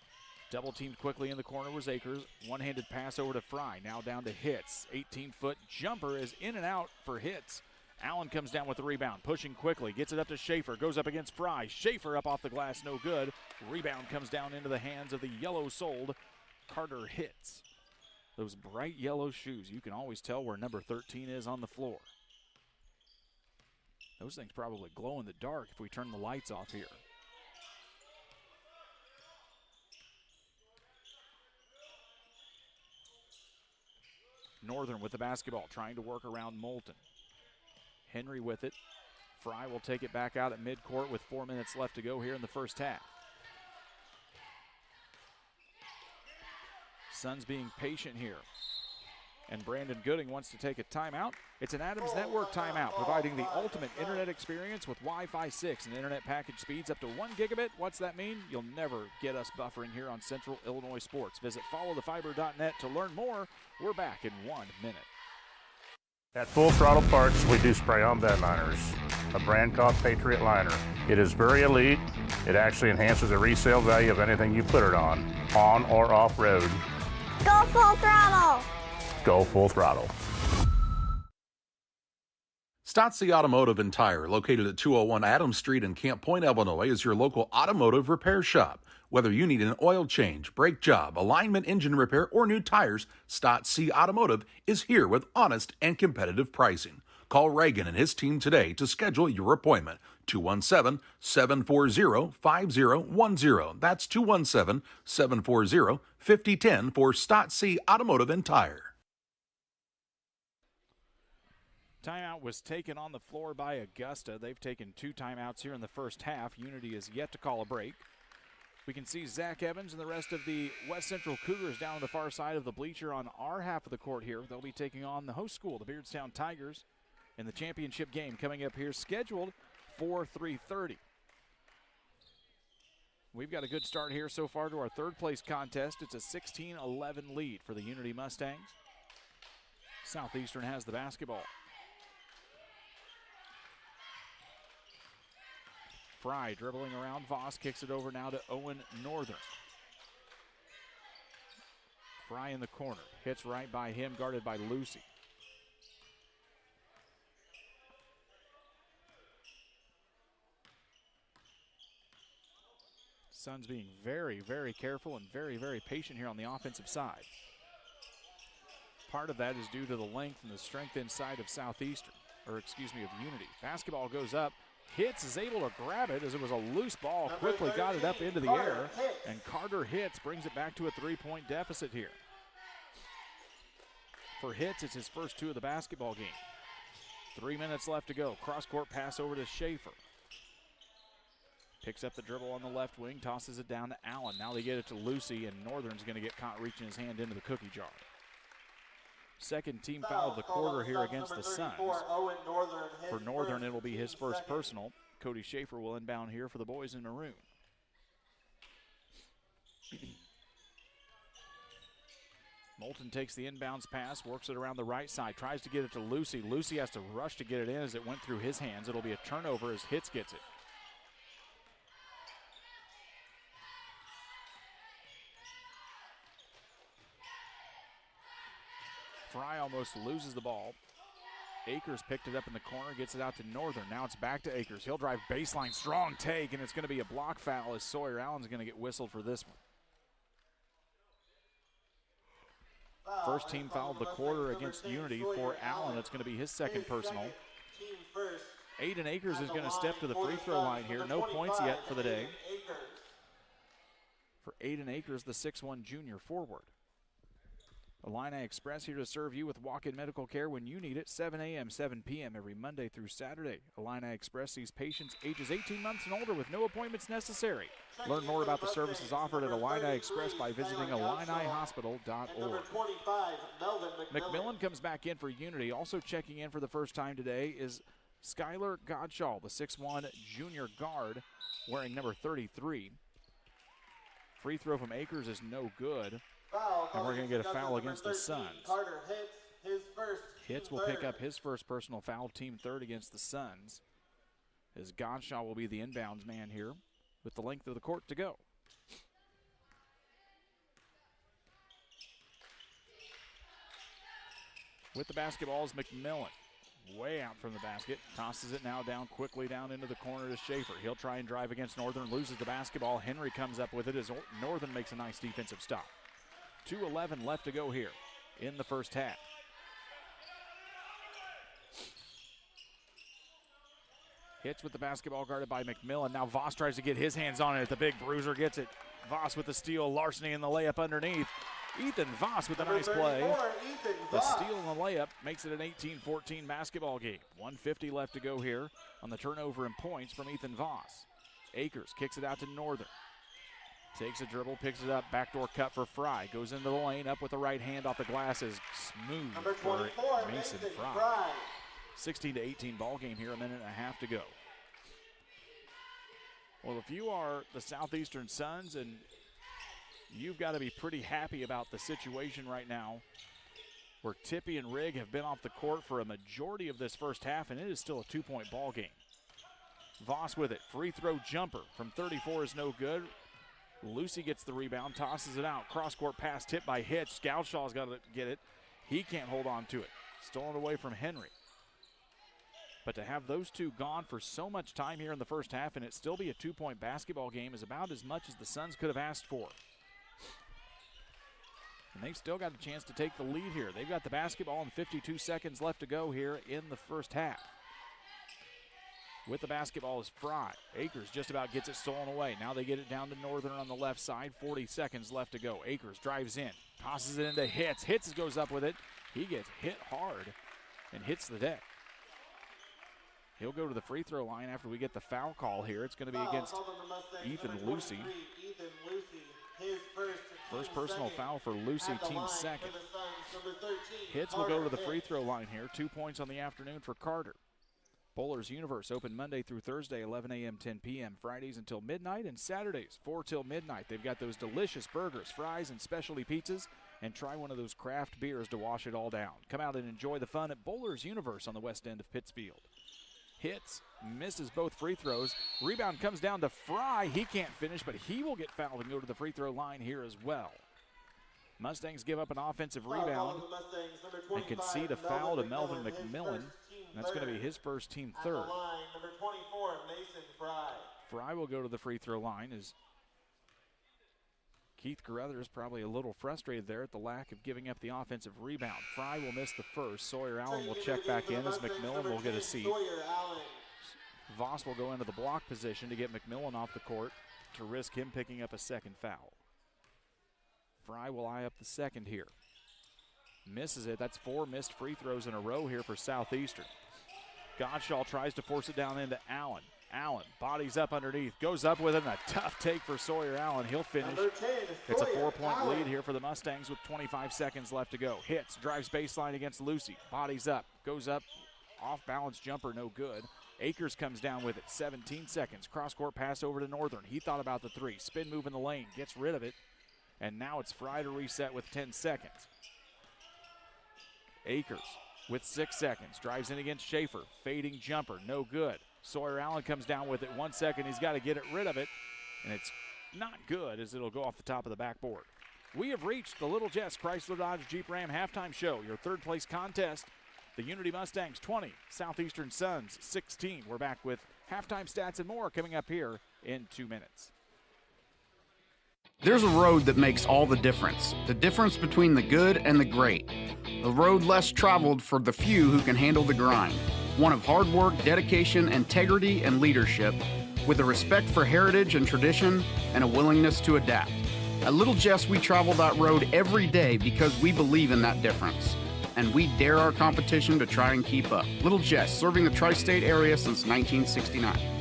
Double teamed quickly in the corner was Akers. One-handed pass over to Fry. Now down to Hitz. 18-foot jumper is in and out for Hitz. Allen comes down with the rebound, pushing quickly. Gets it up to Schaefer. Goes up against Fry. Schaefer up off the glass, no good. Rebound comes down into the hands of the yellow-soled Carter Hitz. Those bright yellow shoes. You can always tell where number 13 is on the floor. Those things probably glow in the dark if we turn the lights off here. Northern with the basketball, trying to work around Moulton. Henry with it. Fry will take it back out at midcourt with 4 minutes left to go here in the first half. Suns being patient here. And Brandon Gooding wants to take a timeout. It's an Adams Network timeout, providing the ultimate internet experience with Wi-Fi 6 and internet package speeds up to 1 gigabit. What's that mean? You'll never get us buffering here on Central Illinois Sports. Visit followthefiber.net to learn more. We're back in 1 minute. At Full Throttle Parts, we do spray-on bed liners, a brand called Patriot Liner. It is very elite. It actually enhances the resale value of anything you put it on or off-road. Go Full Throttle! Go Full Throttle. Stotzi Automotive and Tire, located at 201 Adams Street in Camp Point, Illinois, is your local automotive repair shop. Whether you need an oil change, brake job, alignment, engine repair, or new tires, Stotzi Automotive is here with honest and competitive pricing. Call Reagan and his team today to schedule your appointment. 217-740-5010. That's 217-740-5010 for Stotzi Automotive and Tire. Timeout was taken on the floor by Augusta. They've taken 2 timeouts here in the first half. Unity is yet to call a break. We can see Zach Evans and the rest of the West Central Cougars down on the far side of the bleacher on our half of the court here. They'll be taking on the host school, the Beardstown Tigers, in the championship game coming up here, scheduled for 3:30. We've got a good start here so far to our third place contest. It's a 16-11 lead for the Unity Mustangs. Southeastern has the basketball. Fry dribbling around Voss, kicks it over now to Owen Northern. Fry in the corner, hits right by him, guarded by Lucy. Suns being very, very careful and very, very patient here on the offensive side. Part of that is due to the length and the strength inside of Southeastern, of Unity. Basketball goes up. Hitz is able to grab it as it was a loose ball. Quickly got it up into the air, and Carter Hitz brings it back to a 3-point deficit here. For Hitz, it's his first 2 of the basketball game. 3 minutes left to go. Cross-court pass over to Schaefer. Picks up the dribble on the left wing, tosses it down to Allen. Now they get it to Lucy, and Northern's going to get caught reaching his hand into the cookie jar. Second team foul of the quarter here against the Suns. For Northern, it'll be his first personal. Cody Schaefer will inbound here for the boys in maroon. Moulton takes the inbounds pass, works it around the right side, tries to get it to Lucy. Lucy has to rush to get it in as it went through his hands. It'll be a turnover as Hitz gets it. Fry almost loses the ball. Akers picked it up in the corner, gets it out to Northern. Now it's back to Akers. He'll drive baseline, strong take, and it's going to be a block foul as Sawyer Allen's going to get whistled for this one. First team foul of the quarter against Unity for Allen. It's going to be his second personal. Aiden Akers is going to step to the free throw line here. No points yet for the day. For Aiden Akers, the 6'1 junior forward. Illini Express here to serve you with walk-in medical care when you need it, 7 a.m., 7 p.m. every Monday through Saturday. Illini Express sees patients ages 18 months and older with no appointments necessary. Learn more about the services offered at Illini Express by visiting IlliniHospital.org. McMillan comes back in for Unity. Also checking in for the first time today is Skylar Godshall, the 6'1 junior guard, wearing number 33. Free throw from Akers is no good. And we're going to get a foul against the Suns. Hitz will pick up his first personal foul, team third against the Suns, as Godshaw will be the inbounds man here with the length of the court to go. With the basketball is McMillan. Way out from the basket. Tosses it now down quickly down into the corner to Schaefer. He'll try and drive against Northern. Loses the basketball. Henry comes up with it as Northern makes a nice defensive stop. 2:11 left to go here in the first half. Hitz with the basketball guarded by McMillan. Now Voss tries to get his hands on it. The big bruiser gets it. Voss with the steal. Larceny in the layup underneath. Ethan Voss with a nice play. The steal and the layup makes it an 18-14 basketball game. 1:50 left to go here on the turnover and points from Ethan Voss. Akers kicks it out to Northern. Takes a dribble, picks it up, backdoor cut for Fry. Goes into the lane, up with the right hand off the glasses. Smooth for Mason Fry. 16-18 ball game here, a minute and a half to go. Well, if you are the Southeastern Suns, and you've got to be pretty happy about the situation right now, where Tippy and Rigg have been off the court for a majority of this first half, and it is still a 2-point ball game. Voss with it. Free throw jumper from 34 is no good. Lucy gets the rebound, tosses it out. Cross-court pass tipped by Hitch. Goudshaw's got to get it. He can't hold on to it. Stolen away from Henry. But to have those two gone for so much time here in the first half and it still be a 2-point basketball game is about as much as the Suns could have asked for. And they've still got a chance to take the lead here. They've got the basketball and 52 seconds left to go here in the first half. With the basketball is Fry. Akers just about gets it stolen away. Now they get it down to Northern on the left side. 40 seconds left to go. Akers drives in, tosses it into Hitz. Hitz goes up with it. He gets hit hard and hits the deck. He'll go to the free throw line after we get the foul call here. It's going to be against Ethan Lucy. First personal foul for Lucy, team second. Hitz will go to the free throw line here. 2 points on the afternoon for Carter. Bowlers Universe open Monday through Thursday, 11 a.m., 10 p.m., Fridays until midnight, and Saturdays, 4 till midnight. They've got those delicious burgers, fries, and specialty pizzas, and try one of those craft beers to wash it all down. Come out and enjoy the fun at Bowlers Universe on the west end of Pittsfield. Hitz, misses both free throws. Rebound comes down to Fry. He can't finish, but he will get fouled and go to the free throw line here as well. Mustangs give up an offensive rebound and concede a foul to Melvin McMillan. That's going to be his first, team third. Fry will go to the free throw line as Keith Carruthers probably a little frustrated there at the lack of giving up the offensive rebound. Fry will miss the first. Sawyer Allen will check back in as McMillan will get a seat. Voss will go into the block position to get McMillan off the court to risk him picking up a second foul. Fry will eye up the second here. Misses it. That's 4 missed free throws in a row here for Southeastern. Godshaw tries to force it down into Allen. Allen bodies up underneath, goes up with it, and a tough take for Sawyer Allen. He'll finish. It's a 4-point lead here for the Mustangs with 25 seconds left to go. Hitz, drives baseline against Lucy, bodies up, goes up, off-balance jumper, no good. Akers comes down with it, 17 seconds. Cross-court pass over to Northern. He thought about the three. Spin move in the lane, gets rid of it, and now it's Fry to reset with 10 seconds. Akers with 6 seconds, drives in against Schaefer. Fading jumper, no good. Sawyer Allen comes down with it, 1 second. He's got to get rid of it, and it's not good as it'll go off the top of the backboard. We have reached the Little Jess Chrysler Dodge Jeep Ram halftime show, your third place contest. The Unity Mustangs 20, Southeastern Suns 16. We're back with halftime stats and more coming up here in 2 minutes. There's a road that makes all the difference between the good and the great. A road less traveled for the few who can handle the grind. One of hard work, dedication, integrity, and leadership, with a respect for heritage and tradition and a willingness to adapt. At Little Jess, we travel that road every day because we believe in that difference. And we dare our competition to try and keep up. Little Jess, serving the tri-state area since 1969.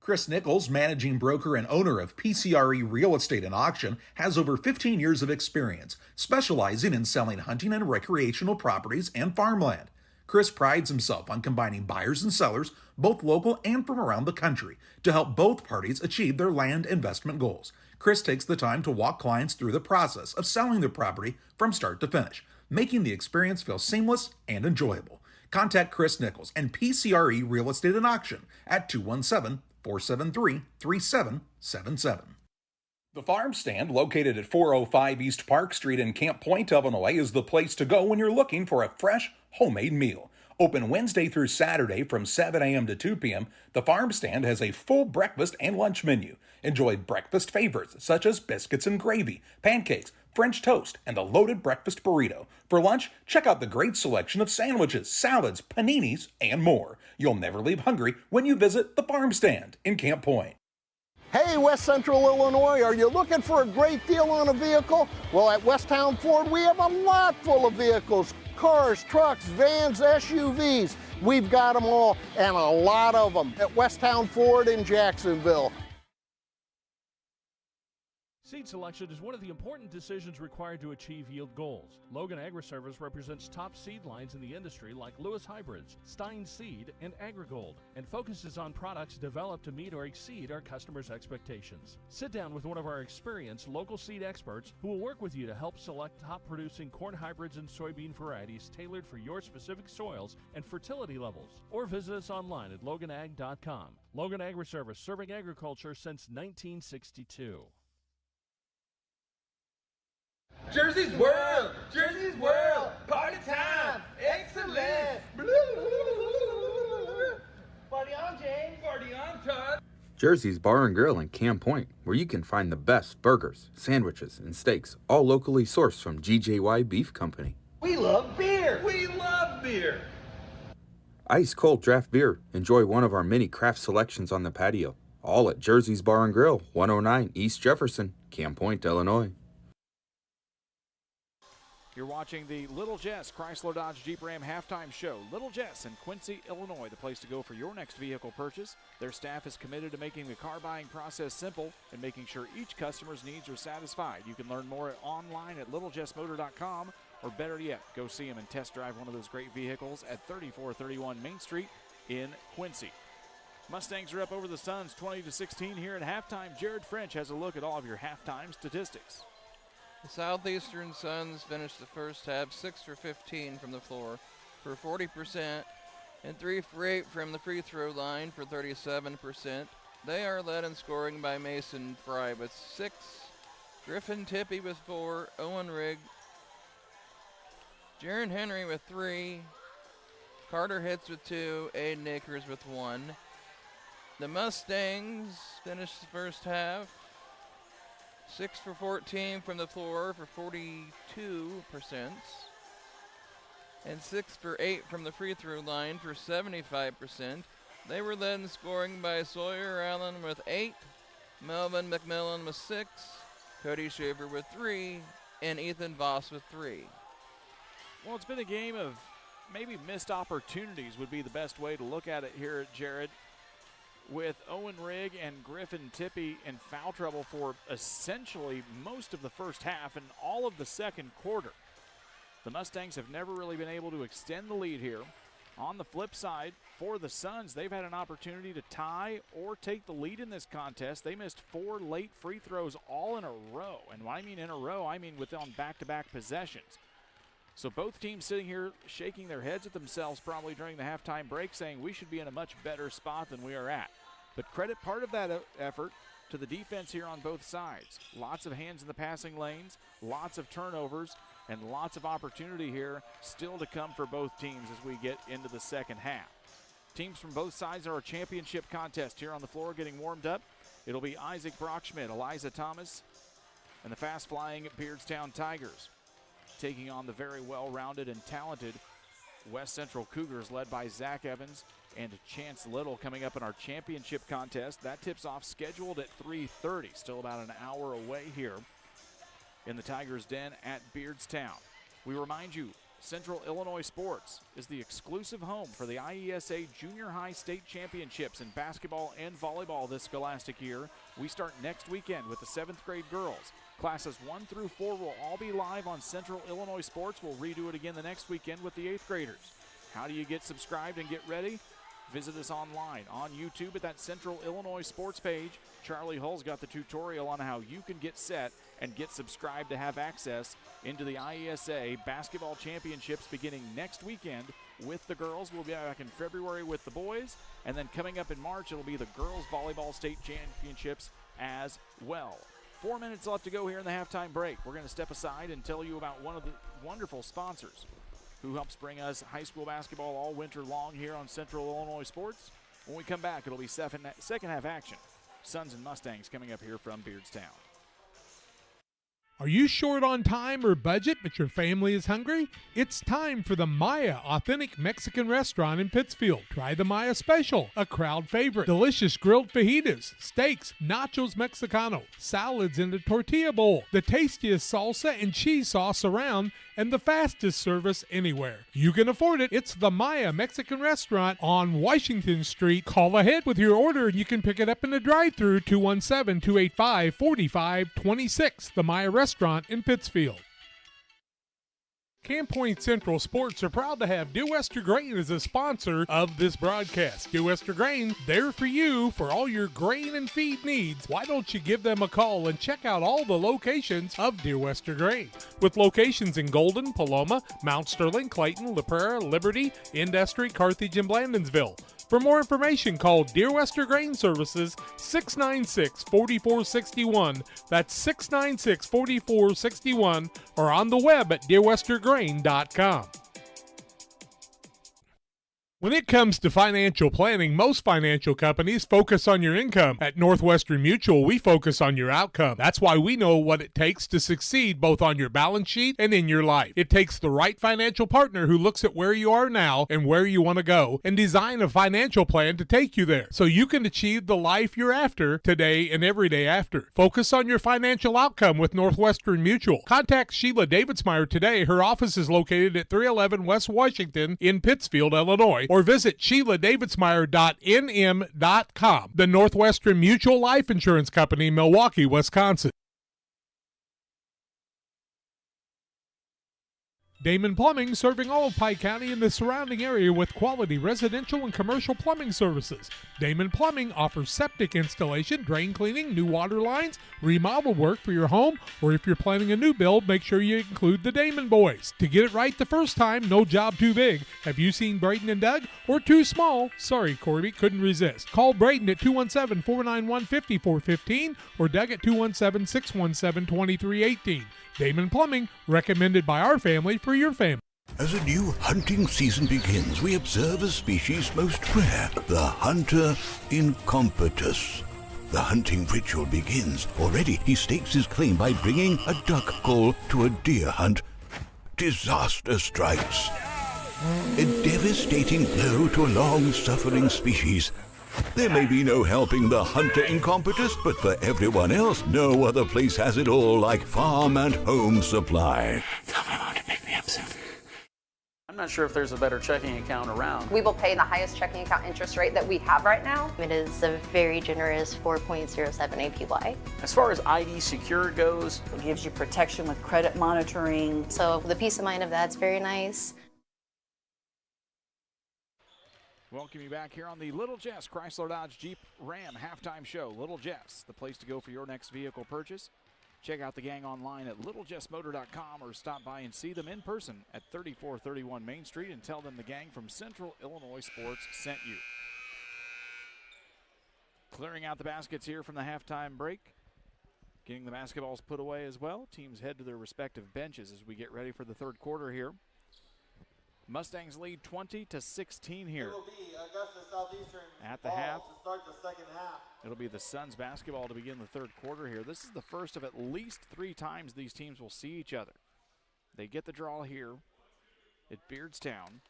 Chris Nichols, managing broker and owner of PCRE Real Estate and Auction, has over 15 years of experience, specializing in selling hunting and recreational properties and farmland. Chris prides himself on combining buyers and sellers, both local and from around the country, to help both parties achieve their land investment goals. Chris takes the time to walk clients through the process of selling their property from start to finish, making the experience feel seamless and enjoyable. Contact Chris Nichols and PCRE Real Estate and Auction at 217-473-3777. The Farm Stand, located at 405 East Park Street in Camp Point, Illinois, is the place to go when you're looking for a fresh, homemade meal. Open Wednesday through Saturday from 7 a.m. to 2 p.m., the Farm Stand has a full breakfast and lunch menu. Enjoy breakfast favorites such as biscuits and gravy, pancakes, French toast, and the loaded breakfast burrito. For lunch, check out the great selection of sandwiches, salads, paninis, and more. You'll never leave hungry when you visit the Farm Stand in Camp Point. Hey, West Central Illinois, are you looking for a great deal on a vehicle? Well, at Westtown Ford, we have a lot full of vehicles. Cars, trucks, vans, SUVs. We've got them all, and a lot of them at Westtown Ford in Jacksonville. Seed selection is one of the important decisions required to achieve yield goals. Logan Agri-Service represents top seed lines in the industry like Lewis Hybrids, Stein Seed, and AgriGold, and focuses on products developed to meet or exceed our customers' expectations. Sit down with one of our experienced local seed experts who will work with you to help select top-producing corn hybrids and soybean varieties tailored for your specific soils and fertility levels. Or visit us online at loganag.com. Logan Agri-Service, serving agriculture since 1962. Jersey's World! Jersey's World! Party time! Excellent! Party on, James! Party on, Todd! Jersey's Bar and Grill in Camp Point, where you can find the best burgers, sandwiches, and steaks, all locally sourced from GJY Beef Company. We love beer! We love beer! Ice cold draft beer. Enjoy one of our many craft selections on the patio. All at Jersey's Bar and Grill, 109 East Jefferson, Camp Point, Illinois. You're watching the Little Jess Chrysler Dodge Jeep Ram halftime show. Little Jess in Quincy, Illinois, the place to go for your next vehicle purchase. Their staff is committed to making the car buying process simple and making sure each customer's needs are satisfied. You can learn more online at littlejessmotor.com, or better yet, go see them and test drive one of those great vehicles at 3431 Main Street in Quincy. Mustangs are up over the Suns 20-16 here at halftime. Jared French has a look at all of your halftime statistics. The Southeastern Suns finished the first half 6 for 15 from the floor for 40% and 3 for 8 from the free throw line for 37%. They are led in scoring by Mason Fry with 6, Griffin Tippie with 4, Owen Rigg, Jaron Henry with 3, Carter Hitz with 2, Aiden Akers with 1. The Mustangs finished the first half 6 for 14 from the floor for 42%, and 6 for 8 from the free throw line for 75%. They were led in scoring by Sawyer Allen with 8, Melvin McMillan with 6, Cody Schaefer with 3, and Ethan Voss with 3. Well, it's been a game of maybe missed opportunities would be the best way to look at it here, Jared, with Owen Rigg and Griffin Tippie in foul trouble for essentially most of the first half and all of the second quarter. The Mustangs have never really been able to extend the lead here. On the flip side, for the Suns, they've had an opportunity to tie or take the lead in this contest. They missed 4 late free throws all in a row. And when I mean in a row, I mean on back-to-back possessions. So both teams sitting here shaking their heads at themselves probably during the halftime break, saying we should be in a much better spot than we are at. But credit part of that effort to the defense here on both sides. Lots of hands in the passing lanes, lots of turnovers, and lots of opportunity here still to come for both teams as we get into the second half. Teams from both sides are a championship contest here on the floor getting warmed up. It'll be Isaac Brockschmidt, Eliza Thomas, and the fast-flying Beardstown Tigers taking on the very well-rounded and talented West Central Cougars led by Zach Evans and Chance Little coming up in our championship contest. That tips off scheduled at 3:30, still about an hour away here in the Tigers' den at Beardstown. We remind you, Central Illinois Sports is the exclusive home for the IESA Junior High State Championships in basketball and volleyball this scholastic year. We start next weekend with the 7th grade girls. Classes 1 through 4 will all be live on Central Illinois Sports. We'll redo it again the next weekend with the 8th graders. How do you get subscribed and get ready? Visit us online on YouTube at that Central Illinois Sports page. Charlie Hull's got the tutorial on how you can get set and get subscribed to have access into the IESA Basketball Championships beginning next weekend with the girls. We'll be back in February with the boys, and then coming up in March, it'll be the girls volleyball state championships as well. 4 minutes left to go here in the halftime break. We're going to step aside and tell you about one of the wonderful sponsors who helps bring us high school basketball all winter long here on Central Illinois Sports. When we come back, it'll be second half action. Suns and Mustangs coming up here from Beardstown. Are you short on time or budget, but your family is hungry? It's time for the Maya Authentic Mexican Restaurant in Pittsfield. Try the Maya Special, a crowd favorite. Delicious grilled fajitas, steaks, nachos Mexicano, salads in a tortilla bowl, the tastiest salsa and cheese sauce around, and the fastest service anywhere. You can afford it. It's the Maya Mexican Restaurant on Washington Street. Call ahead with your order and you can pick it up in the drive-thru, 217-285-4526. The Maya Restaurant in Pittsfield. Camp Point Central Sports are proud to have Dear Wester Grain as a sponsor of this broadcast. Dear Wester Grain, there for you for all your grain and feed needs. Why don't you give them a call and check out all the locations of Dear Wester Grain? With locations in Golden, Paloma, Mount Sterling, Clayton, La Prairie, Liberty, Industry, Carthage, and Blandonsville. For more information, call Dear Wester Grain Services 696-4461. That's 696-4461, or on the web at dearwestergrain.com. When it comes to financial planning, most financial companies focus on your income. At Northwestern Mutual, we focus on your outcome. That's why we know what it takes to succeed both on your balance sheet and in your life. It takes the right financial partner who looks at where you are now and where you want to go and design a financial plan to take you there so you can achieve the life you're after today and every day after. Focus on your financial outcome with Northwestern Mutual. Contact Sheila Davidsmeyer today. Her office is located at 311 West Washington in Pittsfield, Illinois, or visit SheilaDavidsmeyer.nm.com. The Northwestern Mutual Life Insurance Company, Milwaukee, Wisconsin. Damon Plumbing, serving all of Pike County and the surrounding area with quality residential and commercial plumbing services. Damon Plumbing offers septic installation, drain cleaning, new water lines, remodel work for your home, or if you're planning a new build, make sure you include the Damon boys. To get it right the first time, no job too big. Have you seen Braden and Doug? Or too small? Sorry, Corby, couldn't resist. Call Braden at 217-491-5415 or Doug at 217-617-2318. Damon Plumbing, recommended by our family for your family. As a new hunting season begins, we observe a species most rare, the hunter incompetus. The hunting ritual begins. Already he stakes his claim by bringing a duck call to a deer hunt. Disaster strikes. A devastating blow to a long-suffering species. There may be no helping the hunter incompetus, but for everyone else, no other place has it all like Farm and Home Supply. Tell my mom to pick me up soon. I'm not sure if there's a better checking account around. We will pay the highest checking account interest rate that we have right now. It is a very generous 4.07 APY. As far as ID Secure goes, it gives you protection with credit monitoring. So the peace of mind of that's very nice. Welcome you back here on the Little Jess Chrysler Dodge Jeep Ram halftime show. Little Jess, the place to go for your next vehicle purchase. Check out the gang online at littlejessmotor.com or stop by and see them in person at 3431 Main Street and tell them the gang from Central Illinois Sports sent you. Clearing out the baskets here from the halftime break. Getting the basketballs put away as well. Teams head to their respective benches as we get ready for the third quarter here. Mustangs lead 20-16 here. It will be Augusta Southeastern at the half. To start the second half. It'll be the Suns basketball to begin the third quarter here. This is the first of at least 3 times these teams will see each other. They get the draw here at Beardstown.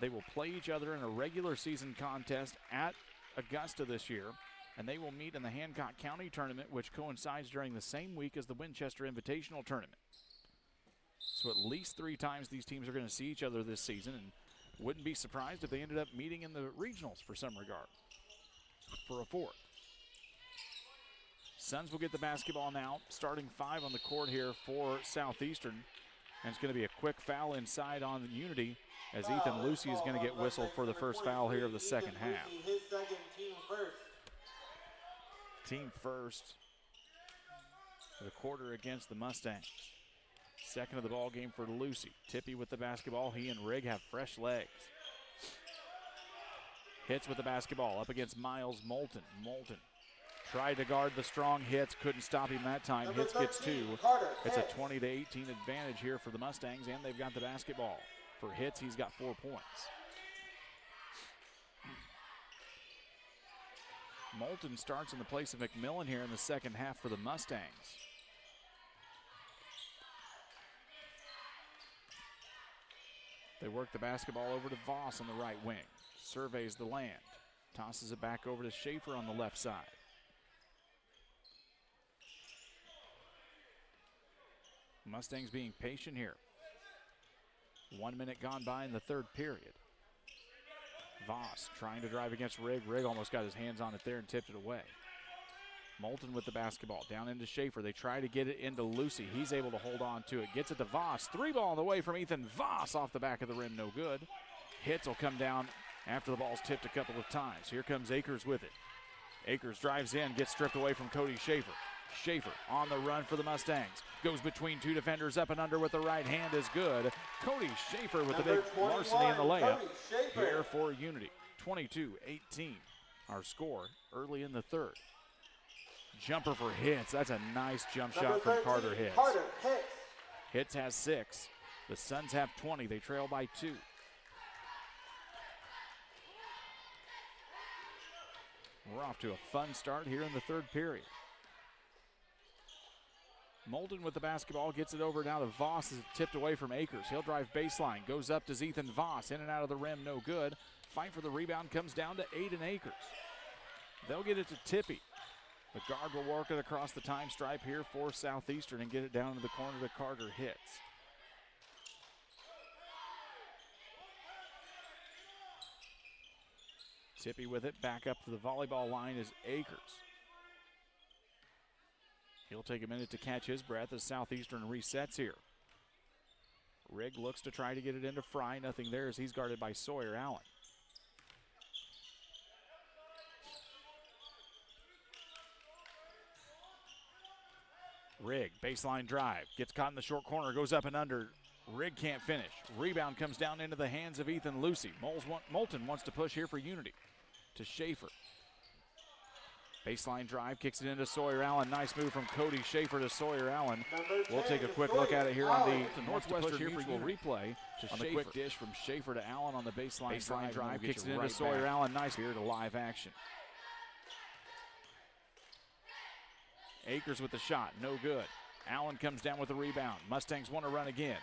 They will play each other in a regular season contest at Augusta this year, and they will meet in the Hancock County tournament, which coincides during the same week as the Winchester Invitational tournament. So at least 3 times these teams are going to see each other this season, and wouldn't be surprised if they ended up meeting in the regionals for some regard for a 4th. Suns will get the basketball now, starting 5 on the court here for Southeastern And it's going to be a quick foul inside on Unity as Ethan Lucy is going to get whistled for the first foul here of the second half. His second, team first. Team first for the quarter against the Mustangs. Second of the ball game for Lucy. Tippy with the basketball. He and Rigg have fresh legs. Hits with the basketball up against Miles Moulton. Moulton tried to guard the strong Hits, couldn't stop him that time. Hits gets two. It's a 20-18 advantage here for the Mustangs, and they've got the basketball. For Hits, he's got 4 points. Moulton starts in the place of McMillan here in the second half for the Mustangs. They work the basketball over to Voss on the right wing. Surveys the land. Tosses it back over to Schaefer on the left side. Mustangs being patient here. 1 minute gone by in the third period. Voss trying to drive against Rigg. Rigg almost got his hands on it there and tipped it away. Moulton with the basketball. Down into Schaefer. They try to get it into Lucy. He's able to hold on to it. Gets it to Voss. 3-ball on the way from Ethan Voss off the back of the rim. No good. Hits will come down after the ball's tipped a couple of times. Here comes Akers with it. Akers drives in. Gets stripped away from Cody Schaefer. Schaefer on the run for the Mustangs. Goes between two defenders, up and under with the right hand is good. Cody Schaefer with the big larceny in the layup here for Unity. 22-18 our score early in the third. Jumper for Hits. That's a nice jump shot from Carter Hits. Hits has 6. The Suns have 20. They trail by 2. We're off to a fun start here in the third period. Moulton with the basketball, gets it over now to Voss as it's tipped away from Akers. He'll drive baseline, goes up to Ethan Voss, in and out of the rim, no good. Fight for the rebound comes down to Aiden Akers. They'll get it to Tippy. The guard will work it across the time stripe here for Southeastern and get it down to the corner to Carter Hits. Tippy with it, back up to the volleyball line is Akers. He'll take a minute to catch his breath as Southeastern resets here. Rigg looks to try to get it into Fry. Nothing there as he's guarded by Sawyer Allen. Rigg, baseline drive. Gets caught in the short corner, goes up and under. Rigg can't finish. Rebound comes down into the hands of Ethan Lucy. Moulton wants to push here for Unity. To Schaefer. Baseline drive, kicks it into Sawyer Allen. Nice move from Cody Schaefer to Sawyer Allen. We'll take a quick look at it here on the Northwestern Mutual replay. On the quick dish from Schaefer to Allen on the baseline drive, kicks it into Sawyer Allen. Nice here to live action. Akers with the shot, no good. Allen comes down with the rebound. Mustangs want to run again.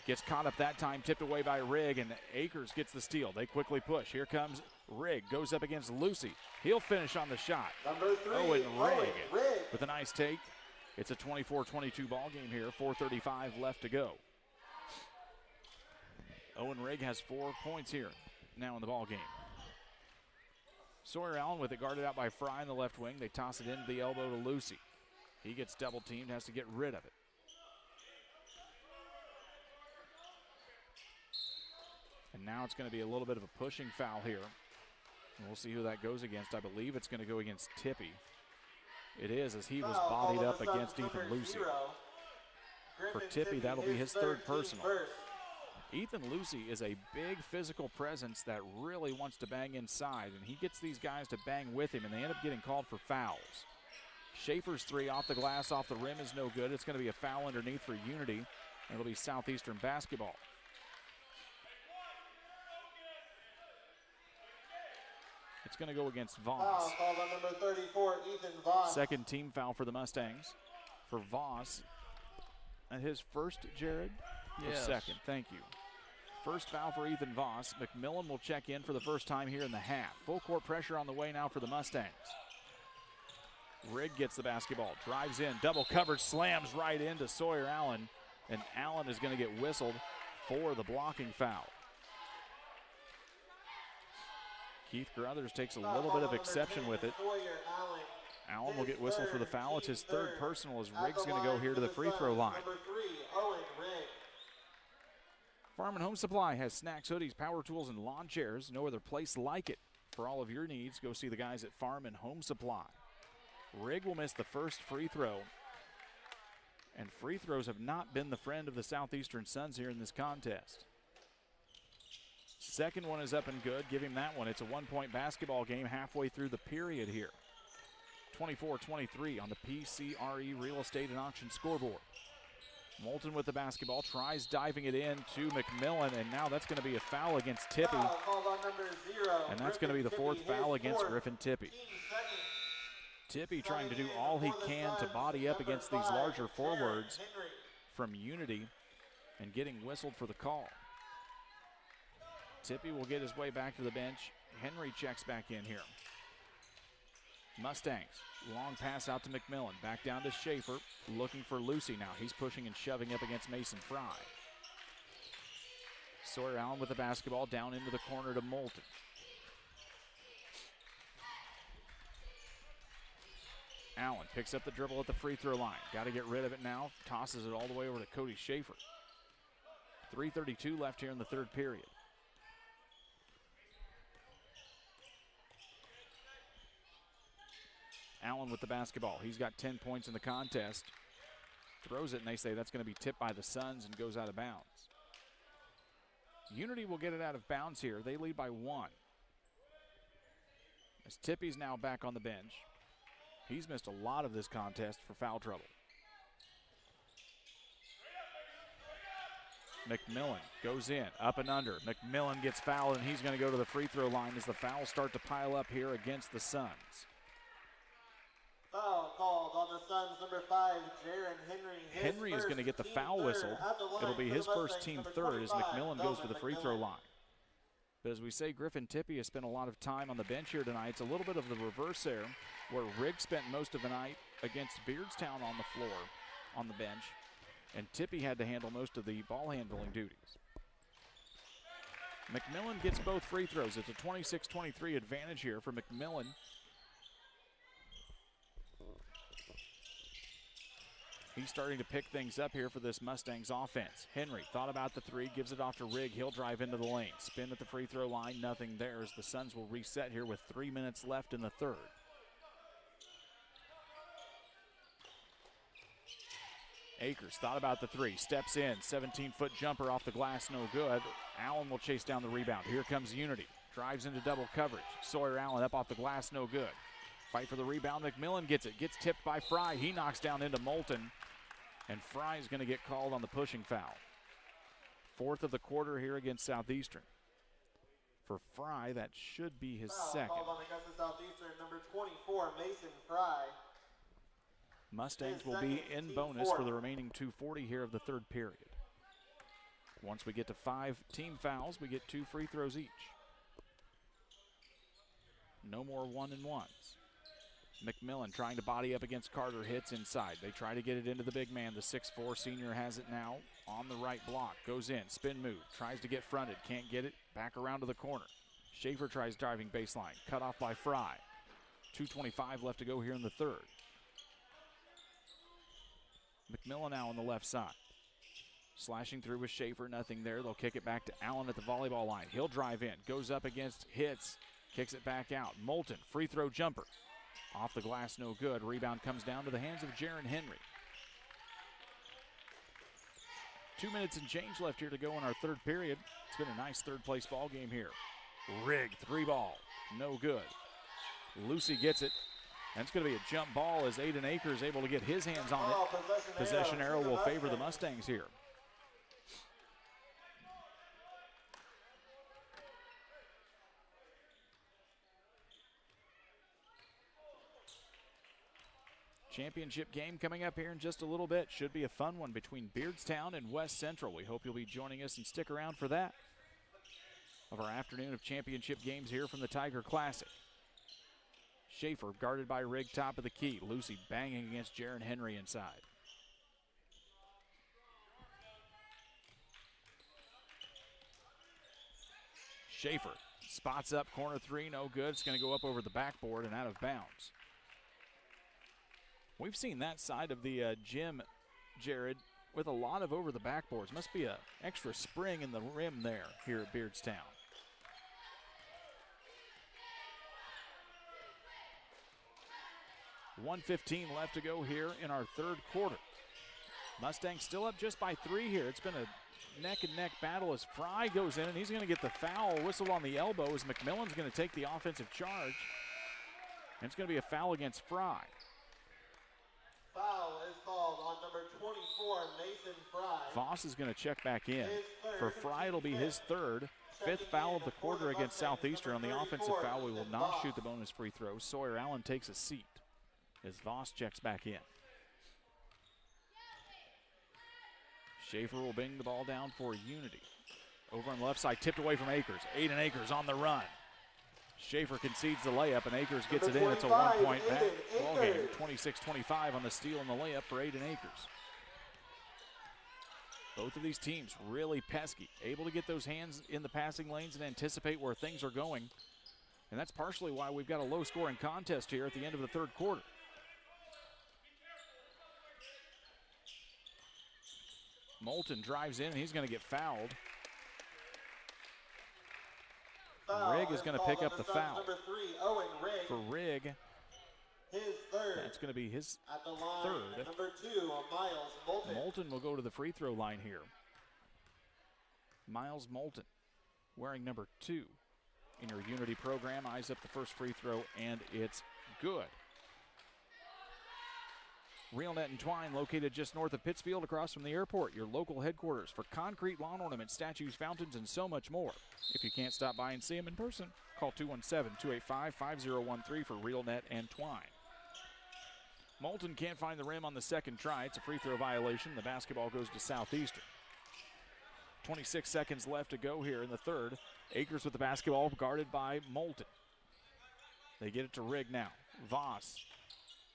Gets caught up that time, tipped away by Rigg, and Akers gets the steal. They quickly push. Here comes Rigg, goes up against Lucy. He'll finish on the shot. Number 3, Owen Rigg with a nice take. It's a 24-22 ball game here, 4:35 left to go. Owen Rigg has 4 points here now in the ball game. Sawyer Allen with it guarded out by Fry in the left wing. They toss it into the elbow to Lucy. He gets double teamed, has to get rid of it. And now it's going to be a little bit of a pushing foul here. And we'll see who that goes against. I believe it's going to go against Tippy. It is, as he was bodied up against Ethan Lucy. For Tippy, that'll be his third personal. Ethan Lucy is a big physical presence that really wants to bang inside, and he gets these guys to bang with him, and they end up getting called for fouls. Schaefer's 3 off the glass, off the rim is no good. It's going to be a foul underneath for Unity, and it'll be Southeastern basketball. It's going to go against Voss. Foul on number 34, Ethan Voss. Second team foul for the Mustangs. For Voss. And his first, Jared? Yes. Second, thank you. First foul for Ethan Voss. McMillan will check in for the first time here in the half. Full court pressure on the way now for the Mustangs. Rigg gets the basketball, drives in, double coverage, slams right into Sawyer Allen, and Allen is going to get whistled for the blocking foul. Keith Carruthers takes a little bit of exception with it. Allen will get whistled for the foul. It's his third personal as Rigg's going to go here to the free throw line. Number 3, Owen Rigg. Farm and Home Supply has snacks, hoodies, power tools, and lawn chairs. No other place like it. For all of your needs, go see the guys at Farm and Home Supply. Rigg will miss the first free throw. And free throws have not been the friend of the Southeastern Suns here in this contest. Second one is up and good. Give him that one. It's a one-point basketball game halfway through the period here. 24-23 on the PCRE Real Estate and Auction scoreboard. Moulton with the basketball, tries diving it in to McMillan, and now that's going to be a foul against Tippy. And that's going to be the fourth foul against Griffin Tippy. Tippy trying to do all he can to body up against these larger forwards from Unity and getting whistled for the call. Tippy will get his way back to the bench. Henry checks back in here. Mustangs, long pass out to McMillan. Back down to Schaefer, looking for Lucy now. He's pushing and shoving up against Mason Fry. Sawyer Allen with the basketball down into the corner to Moulton. Allen picks up the dribble at the free throw line. Got to get rid of it now. Tosses it all the way over to Cody Schaefer. 3:32 left here in the third period. Allen with the basketball. He's got 10 points in the contest. Throws it, and they say that's going to be tipped by the Suns and goes out of bounds. Unity will get it out of bounds here. They lead by 1. As Tippy's now back on the bench. He's missed a lot of this contest for foul trouble. McMillan goes in, up and under. McMillan gets fouled, and he's going to go to the free throw line as the fouls start to pile up here against the Suns. Foul called on the Suns, number 5, Jaron Henry. Henry is going to get the foul whistle. It'll be his first, team third, as McMillan goes to the free throw line. But as we say, Griffin Tippy has spent a lot of time on the bench here tonight. It's a little bit of the reverse there, where Rigg spent most of the night against Beardstown on the floor, on the bench, and Tippy had to handle most of the ball handling duties. McMillan gets both free throws. It's a 26-23 advantage here for McMillan. He's starting to pick things up here for this Mustangs offense. Henry thought about the three, gives it off to Rigg. He'll drive into the lane. Spin at the free throw line, nothing there as the Suns will reset here with 3 minutes left in the third. Akers thought about the three, steps in, 17-foot jumper off the glass, no good. Allen will chase down the rebound. Here comes Unity, drives into double coverage. Sawyer Allen up off the glass, no good. Fight for the rebound, McMillan gets it, gets tipped by Fry. He knocks down into Moulton, and Fry is going to get called on the pushing foul. Fourth of the quarter here against Southeastern. For Fry, that should be his second. Called on Augusta Southeastern, number 24, Mason Fry. Mustangs will be in bonus for the remaining 2:40 here of the third period. Once we get to 5 team fouls, we get 2 free throws each. No more 1-and-1s. McMillan trying to body up against Carter, hits inside. They try to get it into the big man. The 6'4 senior has it now on the right block. Goes in, spin move, tries to get fronted, can't get it. Back around to the corner. Schaefer tries driving baseline, cut off by Fry. 2:25 left to go here in the third. McMillan now on the left side. Slashing through with Schaefer, nothing there. They'll kick it back to Allen at the volleyball line. He'll drive in, goes up against, hits, kicks it back out. Moulton, free throw jumper. Off the glass, no good. Rebound comes down to the hands of Jaron Henry. 2 minutes and change left here to go in our third period. It's been a nice third place ball game here. Rigg, 3-ball, no good. Lucy gets it. And it's going to be a jump ball as Aiden Akers able to get his hands on it. Possession arrow will favor the Mustangs here. Championship game coming up here in just a little bit. Should be a fun one between Beardstown and West Central. We hope you'll be joining us and stick around for that. Of our afternoon of championship games here from the Tiger Classic. Schaefer guarded by Rigg, top of the key. Lucy banging against Jaron Henry inside. Schaefer spots up, corner three, no good. It's going to go up over the backboard and out of bounds. We've seen that side of the gym, Jared, with a lot of over the backboards. Must be an extra spring in the rim there here at Beardstown. $1:15 left to go here in our third quarter. Mustangs still up just by 3 here. It's been a neck-and-neck battle as Fry goes in, and he's going to get the foul whistled on the elbow as McMillan's going to take the offensive charge. And it's going to be a foul against Fry. Foul is called on number 24, Mason Fry. Voss is going to check back in. For Fry, it'll be his third. 5th foul of the quarter against Southeastern. On the offensive foul, we will not shoot the bonus free throw. Sawyer Allen takes a seat as Voss checks back in. Schaefer will bring the ball down for Unity. Over on the left side, tipped away from Akers. Aiden Akers on the run. Schaefer concedes the layup, and Akers gets it in. It's a 1-point ball game. 26-25 on the steal and the layup for Aiden Akers. Both of these teams really pesky, able to get those hands in the passing lanes and anticipate where things are going. And that's partially why we've got a low-scoring contest here at the end of the third quarter. Moulton drives in, and he's going to get fouled. Rigg is going to pick up the foul. Number 3, Owen Rigg. For Rigg, his third. that's going to be his At the line, third. number 2, Miles Moulton. Moulton will go to the free throw line here. Miles Moulton, wearing number 2 in your Unity program, eyes up the first free throw, and it's good. Real Net and Twine, located just north of Pittsfield, across from the airport, your local headquarters for concrete lawn ornaments, statues, fountains, and so much more. If you can't stop by and see them in person, call 217-285-5013 for Real Net and Twine. Moulton can't find the rim on the second try. It's a free throw violation. The basketball goes to Southeastern. 26 seconds left to go here in the third. Akers with the basketball, guarded by Moulton. They get it to Rigg now. Voss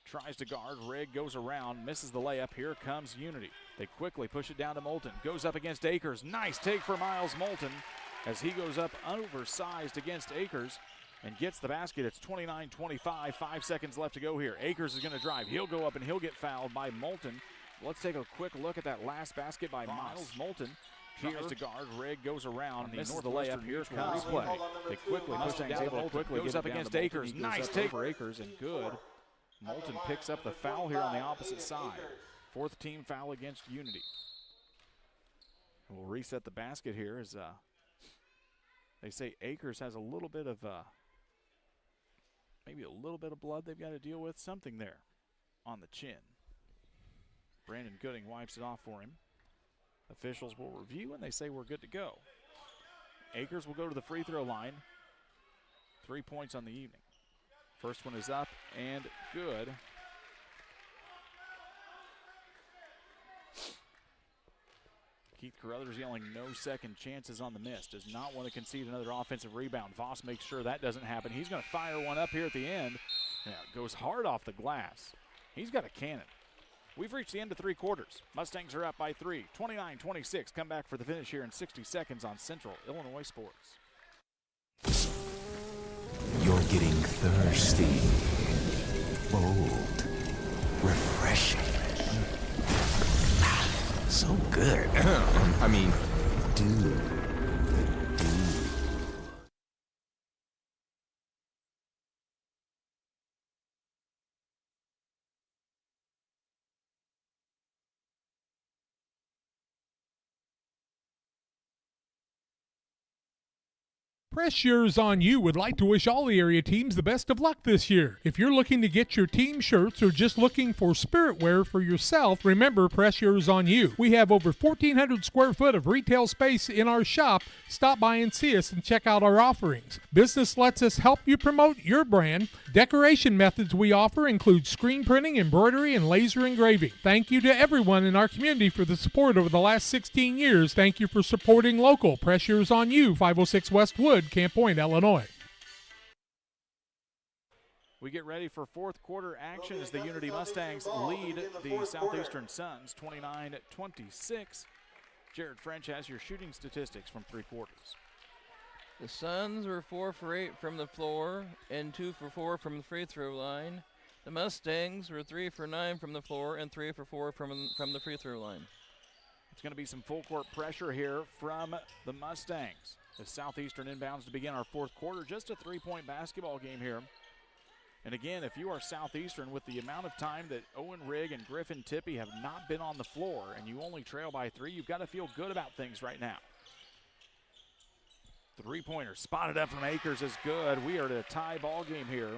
tries to guard. Rigg goes around, misses the layup. Here comes Unity. They quickly push it down to Moulton. Goes up against Akers. Nice take for Miles Moulton as he goes up oversized against Akers and gets the basket. It's 29-25, 5 seconds left to go here. Akers is going to drive. He'll go up and he'll get fouled by Moulton. Let's take a quick look at that last basket by Miles Moulton. Tries to guard. Rigg goes around. Misses the layup. Here comes play. They quickly push it down. Moulton goes up against Akers. Nice take for Akers and good. Moulton picks up the foul here on the opposite side. 4th team foul against Unity. We'll reset the basket here as they say Akers has a little bit of, maybe a little bit of blood they've got to deal with. Something there on the chin. Brandon Gooding wipes it off for him. Officials will review, and they say we're good to go. Akers will go to the free throw line. 3 points on the evening. First one is up and good. Keith Carruthers yelling no second chances on the miss. Does not want to concede another offensive rebound. Voss makes sure that doesn't happen. He's going to fire one up here at the end. Yeah, goes hard off the glass. He's got a cannon. We've reached the end of 3 quarters. Mustangs are up by 3, 29-26. Come back for the finish here in 60 seconds on Central Illinois Sports. You're getting thirsty, bold, refreshing. So good. I mean, dude. Press Yours On You would like to wish all the area teams the best of luck this year. If you're looking to get your team shirts or just looking for spirit wear for yourself, remember Press Yours On You. We have over 1,400 square foot of retail space in our shop. Stop by and see us and check out our offerings. Business lets us help you promote your brand. Decoration methods we offer include screen printing, embroidery, and laser engraving. Thank you to everyone in our community for the support over the last 16 years. Thank you for supporting local. Press Yours On You, 506 West Wood, Camp Point, Illinois. We get ready for fourth quarter action as the Unity Mustangs lead the Southeastern Suns 29-26. Jared French has your shooting statistics from 3 quarters. The Suns were 4 for 8 from the floor and 2 for 4 from the free throw line. The Mustangs were 3 for 9 from the floor and 3 for 4 from the free throw line. It's going to be some full court pressure here from the Mustangs. As Southeastern inbounds to begin our fourth quarter, just a 3-point basketball game here. And again, if you are Southeastern, with the amount of time that Owen Rigg and Griffin Tippie have not been on the floor and you only trail by 3, you've got to feel good about things right now. Three-pointer spotted up from Akers is good. We are at a tie ball game here,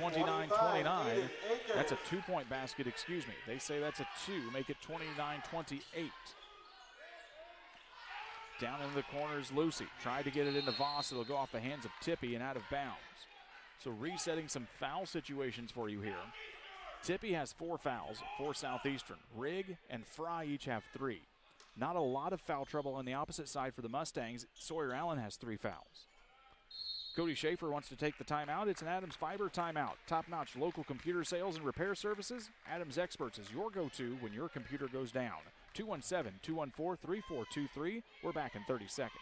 29-29. That's a 2-point basket, excuse me. They say that's a 2, make it 29-28. Down in the corners, Lucy tried to get it into Voss. It'll go off the hands of Tippie and out of bounds. So resetting some foul situations for you here. Tippie has 4 fouls for Southeastern. Rigg and Fry each have 3. Not a lot of foul trouble on the opposite side for the Mustangs. Sawyer Allen has 3 fouls. Cody Schaefer wants to take the timeout. It's an Adams Fiber timeout. Top-notch local computer sales and repair services. Adams Experts is your go-to when your computer goes down. 217-214-3423. We're back in 30 seconds.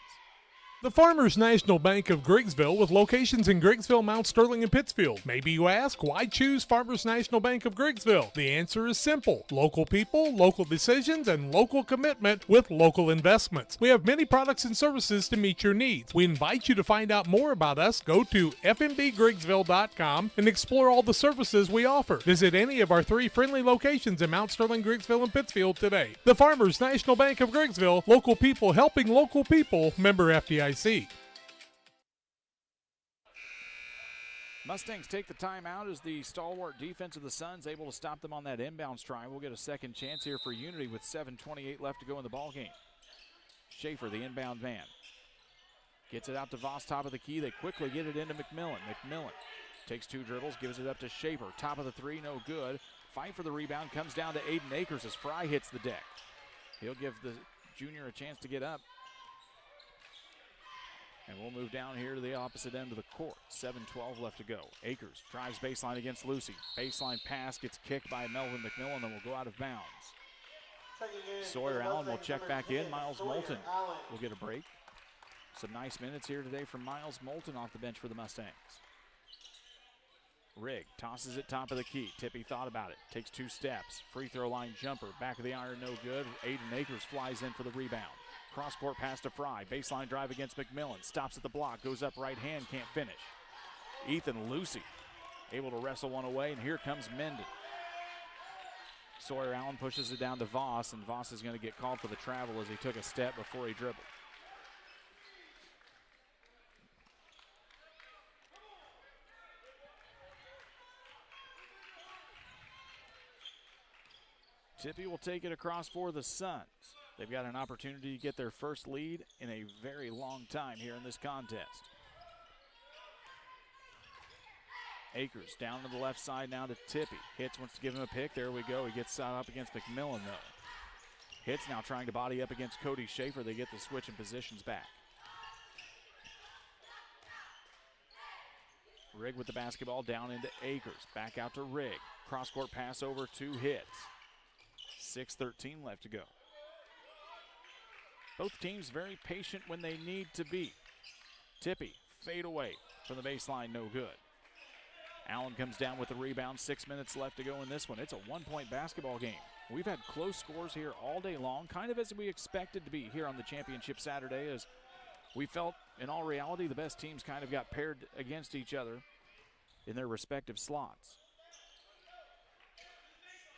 The Farmers National Bank of Griggsville, with locations in Griggsville, Mount Sterling, and Pittsfield. Maybe you ask, why choose Farmers National Bank of Griggsville? The answer is simple. Local people, local decisions, and local commitment with local investments. We have many products and services to meet your needs. We invite you to find out more about us. Go to fmbgriggsville.com and explore all the services we offer. Visit any of our 3 friendly locations in Mount Sterling, Griggsville, and Pittsfield today. The Farmers National Bank of Griggsville, local people helping local people, member FDIC. Mustangs take the timeout as the stalwart defense of the Suns able to stop them on that inbounds try. We'll get a second chance here for Unity with 7:28 left to go in the ballgame. Schaefer, the inbound man, gets it out to Voss, top of the key. They quickly get it into McMillan. McMillan takes 2 dribbles, gives it up to Schaefer. Top of the 3, no good. Fight for the rebound, comes down to Aiden Akers as Fry hits the deck. He'll give the junior a chance to get up. And we'll move down here to the opposite end of the court. 7:12 left to go. Akers drives baseline against Lucy. Baseline pass gets kicked by Melvin McMillan and will go out of bounds. Sawyer Allen will check back in. Miles Moulton will get a break. Some nice minutes here today from Miles Moulton off the bench for the Mustangs. Rigg tosses it top of the key. Tippie thought about it. Takes 2 steps. Free throw line jumper. Back of the iron, no good. Aiden Akers flies in for the rebound. Cross-court pass to Fry. Baseline drive against McMillan. Stops at the block. Goes up right hand. Can't finish. Ethan Lucy able to wrestle one away, and here comes Mendon. Sawyer Allen pushes it down to Voss, and Voss is going to get called for the travel as he took a step before he dribbled. Tippie will take it across for the Suns. They've got an opportunity to get their first lead in a very long time here in this contest. Akers down to the left side now to Tippie. Hitz wants to give him a pick. There we go. He gets up against McMillan, though. Hitz now trying to body up against Cody Schaefer. They get the switch in positions back. Rigg with the basketball down into Akers. Back out to Rigg. Cross-court pass over to Hitz. 6:13 left to go. Both teams very patient when they need to be. Tippie, fade away from the baseline, no good. Allen comes down with the rebound. 6 minutes left to go in this one. It's a 1-point basketball game. We've had close scores here all day long, kind of as we expected to be here on the championship Saturday, as we felt, in all reality, the best teams kind of got paired against each other in their respective slots.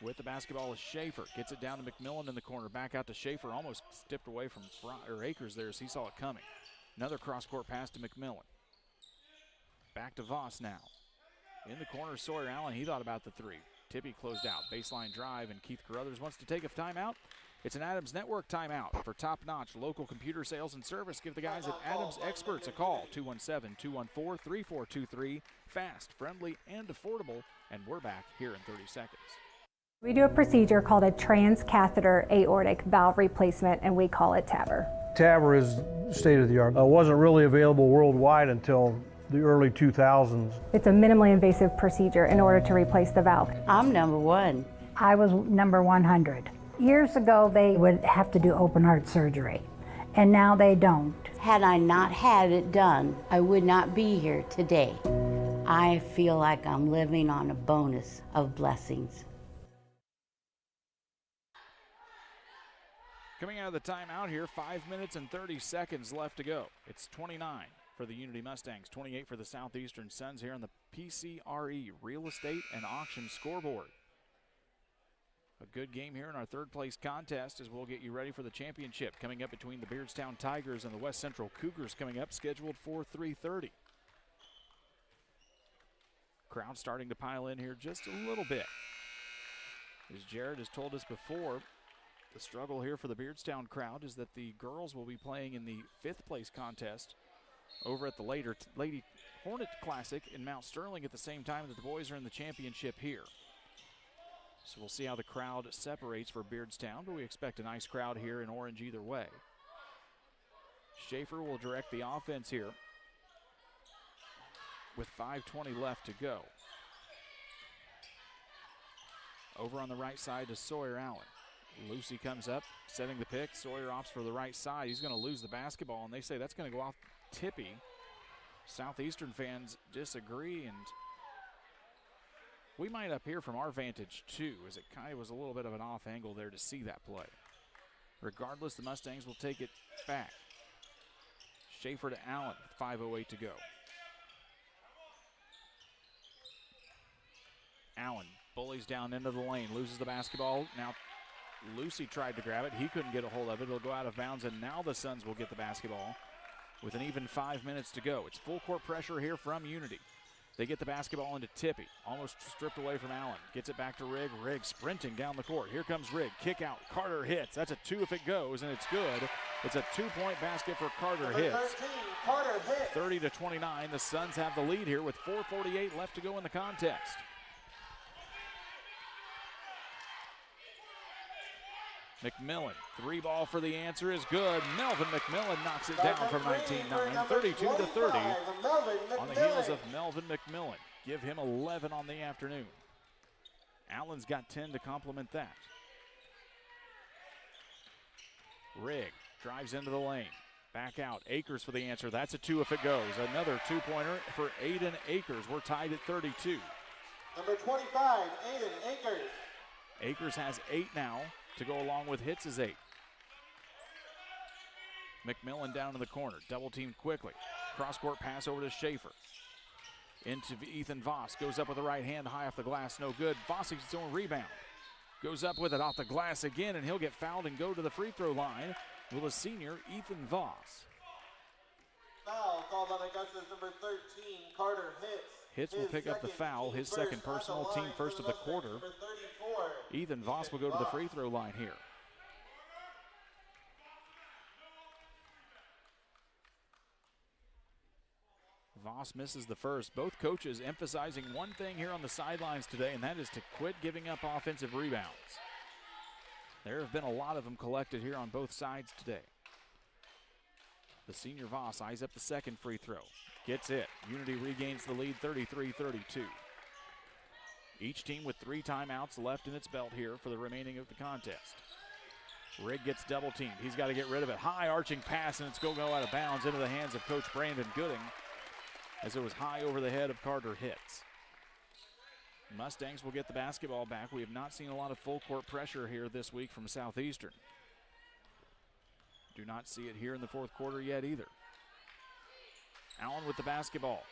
With the basketball is Schaefer. Gets it down to McMillan in the corner. Back out to Schaefer. Almost stepped away from Akers there as he saw it coming. Another cross-court pass to McMillan. Back to Voss now. In the corner, Sawyer Allen. He thought about the 3. Tippie closed out. Baseline drive, and Keith Carruthers wants to take a timeout. It's an Adams Network timeout. For top-notch local computer sales and service, give the guys at Adams Experts a call. 217-214-3423. Fast, friendly, and affordable. And we're back here in 30 seconds. We do a procedure called a transcatheter aortic valve replacement, and we call it TAVR. TAVR is state-of-the-art. Wasn't really available worldwide until the early 2000s. It's a minimally invasive procedure in order to replace the valve. I'm number 1. I was number 100. Years ago, they would have to do open heart surgery, and now they don't. Had I not had it done, I would not be here today. I feel like I'm living on a bonus of blessings. Coming out of the timeout here, 5 minutes and 30 seconds left to go. It's 29 for the Unity Mustangs, 28 for the Southeastern Suns here on the PCRE Real Estate and Auction scoreboard. A good game here in our third place contest as we'll get you ready for the championship coming up between the Beardstown Tigers and the West Central Cougars coming up, scheduled for 3:30. Crowd starting to pile in here just a little bit. As Jared has told us before, the struggle here for the Beardstown crowd is that the girls will be playing in the fifth place contest over at the Lady Hornet Classic in Mount Sterling at the same time that the boys are in the championship here. So we'll see how the crowd separates for Beardstown, but we expect a nice crowd here in orange either way. Schaefer will direct the offense here with 5:20 left to go. Over on the right side to Sawyer Allen. Lucy comes up, setting the pick. Sawyer opts for the right side. He's going to lose the basketball, and they say that's going to go off Tippy. Southeastern fans disagree, and we might up here from our vantage too, as it kind of was a little bit of an off angle there to see that play. Regardless, the Mustangs will take it back. Schaefer to Allen, 5:08 to go. Allen bullies down into the lane, loses the basketball. Now Lucy tried to grab it. He couldn't get a hold of it. It'll go out of bounds, and now the Suns will get the basketball with an even 5 minutes to go. It's full court pressure here from Unity. They get the basketball into Tippy. Almost stripped away from Allen. Gets it back to Rigg. Rigg sprinting down the court. Here comes Rigg. Kick out. Carter hits. That's a 2 if it goes, and it's good. It's a 2-point basket for Carter hits. 30-29. The Suns have the lead here with 4:48 left to go in the contest. McMillan, 3-ball for the answer is good. Melvin McMillan knocks it down from 19-9, 32-30 on the heels of Melvin McMillan. Give him 11 on the afternoon. Allen's got 10 to complement that. Rigg drives into the lane. Back out. Akers for the answer. That's a 2 if it goes. Another 2-pointer for Aiden Akers. We're tied at 32. Number 25, Aiden Akers. Akers has 8 now to go along with Hits' 8. McMillan down to the corner. Double teamed quickly. Cross-court pass over to Schaefer. Into Ethan Voss. Goes up with the right hand. High off the glass. No good. Voss gets his own rebound. Goes up with it off the glass again, and he'll get fouled and go to the free throw line with a senior, Ethan Voss. Foul called on Augusta's number 13, Carter Hits. Hits will pick up the foul, his second personal, team first of the quarter. Ethan Voss will go to the free throw line here. Voss misses the first. Both coaches emphasizing one thing here on the sidelines today, and that is to quit giving up offensive rebounds. There have been a lot of them collected here on both sides today. The senior Voss eyes up the second free throw. Gets it. Unity regains the lead 33-32. Each team with 3 timeouts left in its belt here for the remaining of the contest. Rigg gets double teamed. He's got to get rid of it. High arching pass, and it's going to go out of bounds into the hands of Coach Brandon Gooding as it was high over the head of Carter Hits. Mustangs will get the basketball back. We have not seen a lot of full court pressure here this week from Southeastern. Do not see it here in the fourth quarter yet either. Allen with the basketball.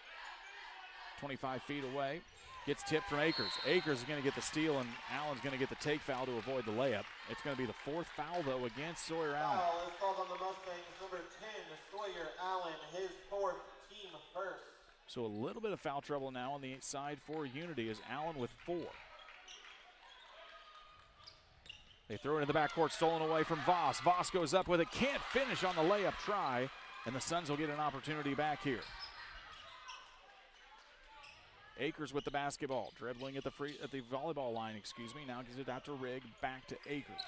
25 feet away. Gets tipped from Akers. Akers is going to get the steal, and Allen's going to get the take foul to avoid the layup. It's going to be the 4th foul, though, against Sawyer Allen. Foul is called on the Mustangs, number 10, Sawyer Allen, his 4th, team first. So a little bit of foul trouble now on the side for Unity as Allen with 4. They throw it in the backcourt, stolen away from Voss. Voss goes up with it, can't finish on the layup try, and the Suns will get an opportunity back here. Akers with the basketball, dribbling at the volleyball line, now gives it out to Rigg, back to Akers.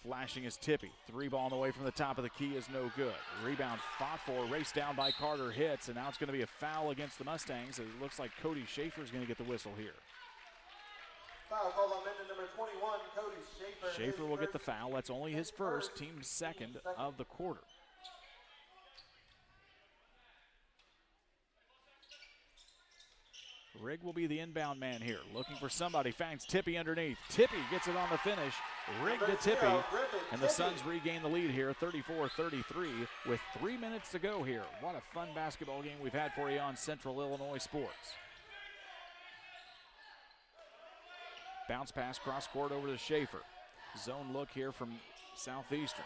Flashing is Tippy. 3-ball away from the top of the key is no good. Rebound fought for, raced down by Carter Hits, and now it's going to be a foul against the Mustangs. It looks like Cody Schaefer is going to get the whistle here. Foul called on Mendon, number 21, Cody Schaefer. Schaefer will get the foul. That's only his first, team second of the quarter. Rigg will be the inbound man here, looking for somebody, finds Tippy underneath. Tippy gets it on the finish, rigged to Tippy, and the Suns regain the lead here, 34-33, with 3 minutes to go here. What a fun basketball game we've had for you on Central Illinois Sports. Bounce pass cross court over to Schaefer. Zone look here from Southeastern.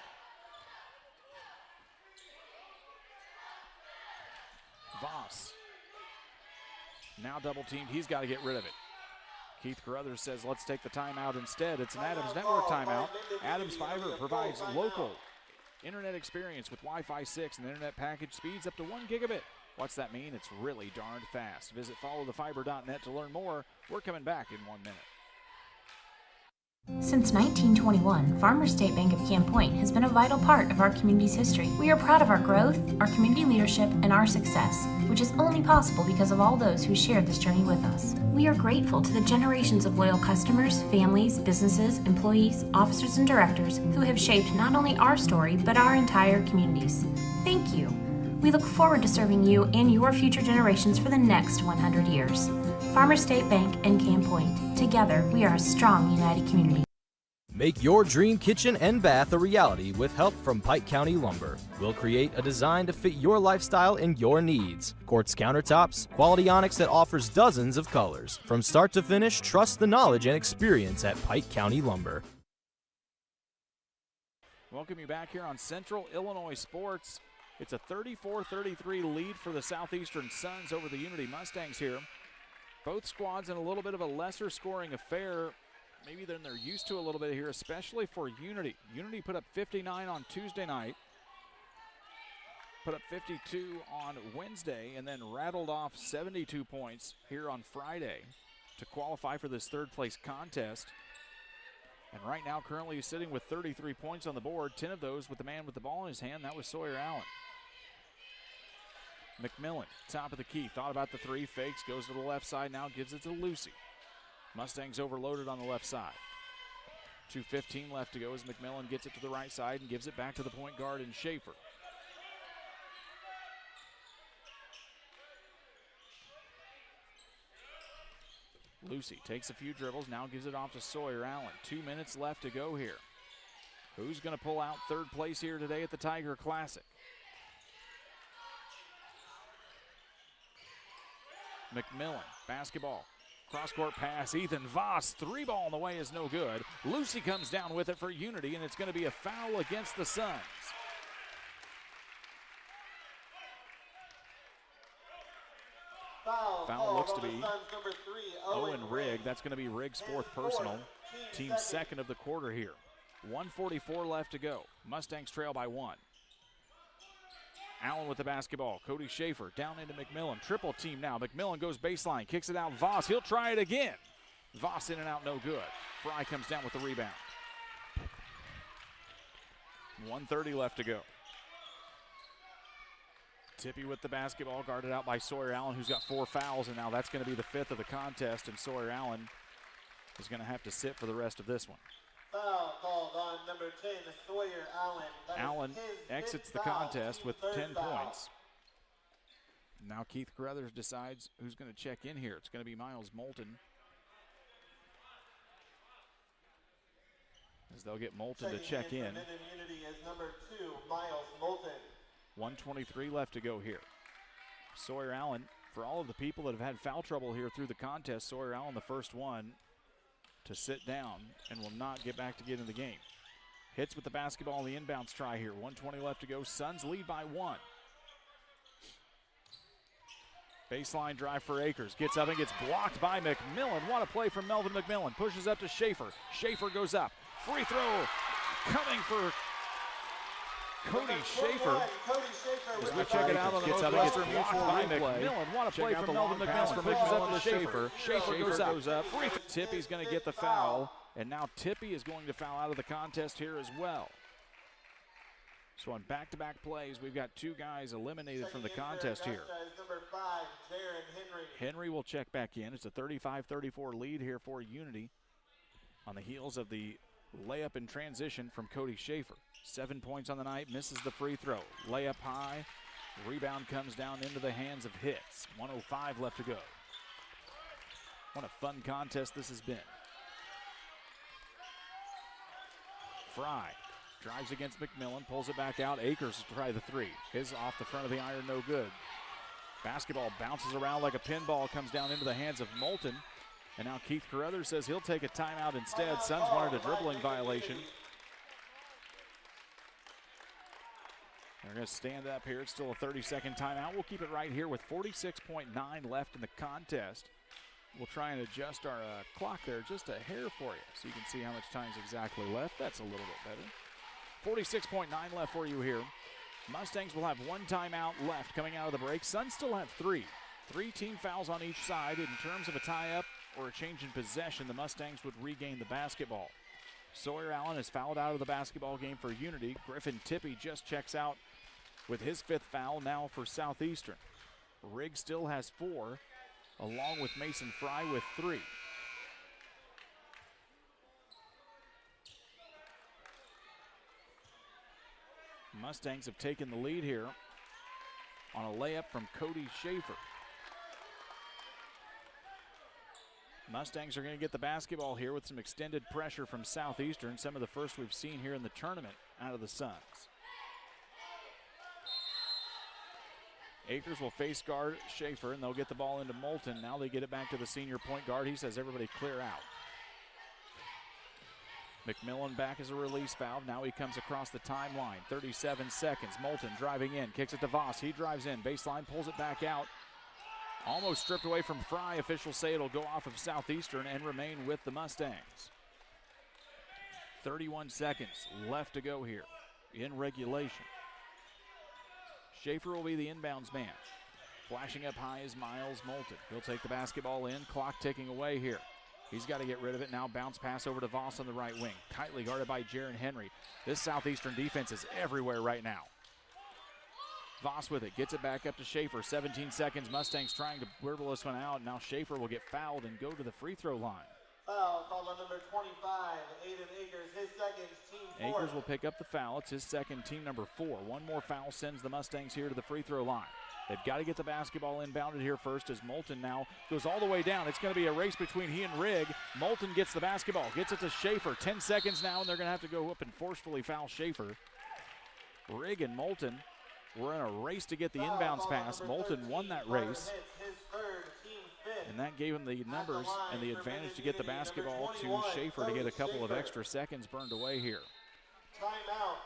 Voss. Now double teamed. He's got to get rid of it. Keith Carruthers says, let's take the timeout instead. It's an Adams Network timeout. Adams Fiber provides local internet experience with Wi-Fi 6 and internet package speeds up to 1 gigabit. What's that mean? It's really darn fast. Visit followthefiber.net to learn more. We're coming back in 1 minute. Since 1921, Farmers State Bank of Camp Point has been a vital part of our community's history. We are proud of our growth, our community leadership, and our success, which is only possible because of all those who shared this journey with us. We are grateful to the generations of loyal customers, families, businesses, employees, officers, and directors who have shaped not only our story, but our entire communities. Thank you. We look forward to serving you and your future generations for the next 100 years. Farmers State Bank and Camp Point. Together, we are a strong, united community. Make your dream kitchen and bath a reality with help from Pike County Lumber. We'll create a design to fit your lifestyle and your needs. Quartz countertops, quality onyx that offers dozens of colors. From start to finish, trust the knowledge and experience at Pike County Lumber. Welcome you back here on Central Illinois Sports. It's a 34-33 lead for the Southeastern Suns over the Unity Mustangs here. Both squads in a little bit of a lesser scoring affair, maybe than they're used to a little bit here, especially for Unity. Unity put up 59 on Tuesday night, put up 52 on Wednesday, and then rattled off 72 points here on Friday to qualify for this third place contest. And right now currently he's sitting with 33 points on the board, 10 of those with the man with the ball in his hand. That was Sawyer Allen. McMillan, top of the key, thought about the three, fakes, goes to the left side, now gives it to Lucy. Mustangs overloaded on the left side. 2:15 left to go as McMillan gets it to the right side and gives it back to the point guard in Schaefer. Lucy takes a few dribbles, now gives it off to Sawyer Allen. 2 minutes left to go here. Who's going to pull out third place here today at the Tiger Classic? McMillan, basketball, cross-court pass, Ethan Voss, three ball in the way is no good. Lucy comes down with it for Unity, and it's going to be a foul against the Suns. Foul looks to be Owen Rigg. That's going to be Rigg's fourth personal. Team second of the quarter here. 1:44 left to go. Mustangs trail by 1. Allen with the basketball. Cody Schaefer down into McMillan. Triple team now. McMillan goes baseline, kicks it out. Voss, he'll try it again. Voss in and out, no good. Fry comes down with the rebound. 1:30 left to go. Tippy with the basketball, guarded out by Sawyer Allen, who's got 4 fouls, and now that's going to be the 5th of the contest, and Sawyer Allen is going to have to sit for the rest of this one. Foul called on number 10, Sawyer Allen. Allen exits the contest with 10 points. Now Keith Carruthers decides who's going to check in here. It's going to be Miles Moulton. As they'll get Moulton to check in. Mendon Unity is number 2, Miles Moulton. 1:23 left to go here. Sawyer Allen, for all of the people that have had foul trouble here through the contest, Sawyer Allen the first one to sit down and will not get back to get in the game. Hits with the basketball in the inbounds try here. 1:20 left to go. Suns lead by 1. Baseline drive for Akers. Gets up and gets blocked by McMillan. What a play from Melvin McMillan. Pushes up to Schaefer. Schaefer goes up. Free throw coming for Cody Schaefer. As we check it out on the Northwestern Mutual by McMillan. What a play from Melvin McMillan. Pushes up to Schaefer. Schaefer goes up. Free throw. Tippy's going to get the foul. And now Tippy is going to foul out of the contest here as well. So on back-to-back plays, we've got 2 guys eliminated from the contest here. Number 5, Jaron Henry. Henry will check back in. It's a 35-34 lead here for Unity on the heels of the layup in transition from Cody Schaefer. 7 points on the night, misses the free throw. Layup high, rebound comes down into the hands of Hitz. 1:05 left to go. What a fun contest this has been. Fry drives against McMillan, pulls it back out. Akers will try the three. His off the front of the iron, no good. Basketball bounces around like a pinball, comes down into the hands of Moulton. And now Keith Carruthers says he'll take a timeout instead. Suns wanted a dribbling violation. They're going to stand up here. It's still a 30-second timeout. We'll keep it right here with 46.9 left in the contest. We'll try and adjust our clock there just a hair for you so you can see how much time's exactly left. That's a little bit better. 46.9 left for you here. Mustangs will have one timeout left coming out of the break. Suns still have three. 3 team fouls on each side. In terms of a tie-up or a change in possession, the Mustangs would regain the basketball. Sawyer Allen is fouled out of the basketball game for Unity. Griffin Tippy just checks out with his 5th foul now for Southeastern. Riggs still has 4, along with Mason Fry with 3. Mustangs have taken the lead here on a layup from Cody Schaefer. Mustangs are going to get the basketball here with some extended pressure from Southeastern, some of the first we've seen here in the tournament out of the Suns. Akers will face guard Schaefer, and they'll get the ball into Moulton. Now they get it back to the senior point guard. He says everybody clear out. McMillan back as a release foul. Now he comes across the timeline. 37 seconds. Moulton driving in, kicks it to Voss. He drives in, baseline, pulls it back out. Almost stripped away from Fry. Officials say it'll go off of Southeastern and remain with the Mustangs. 31 seconds left to go here in regulation. Schaefer will be the inbounds man. Flashing up high is Miles Moulton. He'll take the basketball in. Clock ticking away here. He's got to get rid of it now. Bounce pass over to Voss on the right wing. Tightly guarded by Jaron Henry. This Southeastern defense is everywhere right now. Voss with it. Gets it back up to Schaefer. 17 seconds. Mustangs trying to dribble this one out. Now Schaefer will get fouled and go to the free throw line. Foul called on number 25, Aiden Akers, his second, team 4. Akers will pick up the foul. It's his second, team number 4. One more foul sends the Mustangs here to the free throw line. They've got to get the basketball inbounded here first as Moulton now goes all the way down. It's going to be a race between he and Rigg. Moulton gets the basketball, gets it to Schaefer. 10 seconds now, and they're going to have to go up and forcefully foul Schaefer. Rigg and Moulton were in a race to get the inbounds pass. Moulton won that race, and that gave him the numbers and the advantage to get the basketball to Schaefer to get a couple of extra seconds burned away here. Timeout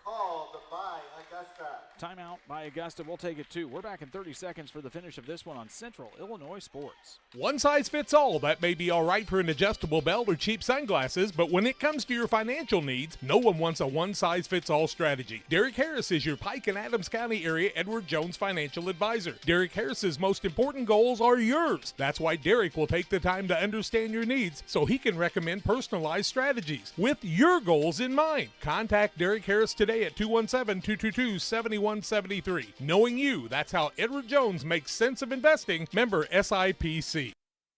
called by Augusta. Timeout by Augusta. We'll take it too. We're back in 30 seconds for the finish of this one on Central Illinois Sports. One size fits all. That may be all right for an adjustable belt or cheap sunglasses, but when it comes to your financial needs, no one wants a one-size-fits-all strategy. Derek Harris is your Pike and Adams County area Edward Jones financial advisor. Derek Harris's most important goals are yours. That's why Derek will take the time to understand your needs so he can recommend personalized strategies with your goals in mind. Contact Derek Harris today at 217-222-7173. Knowing you, that's how Edward Jones makes sense of investing. Member SIPC.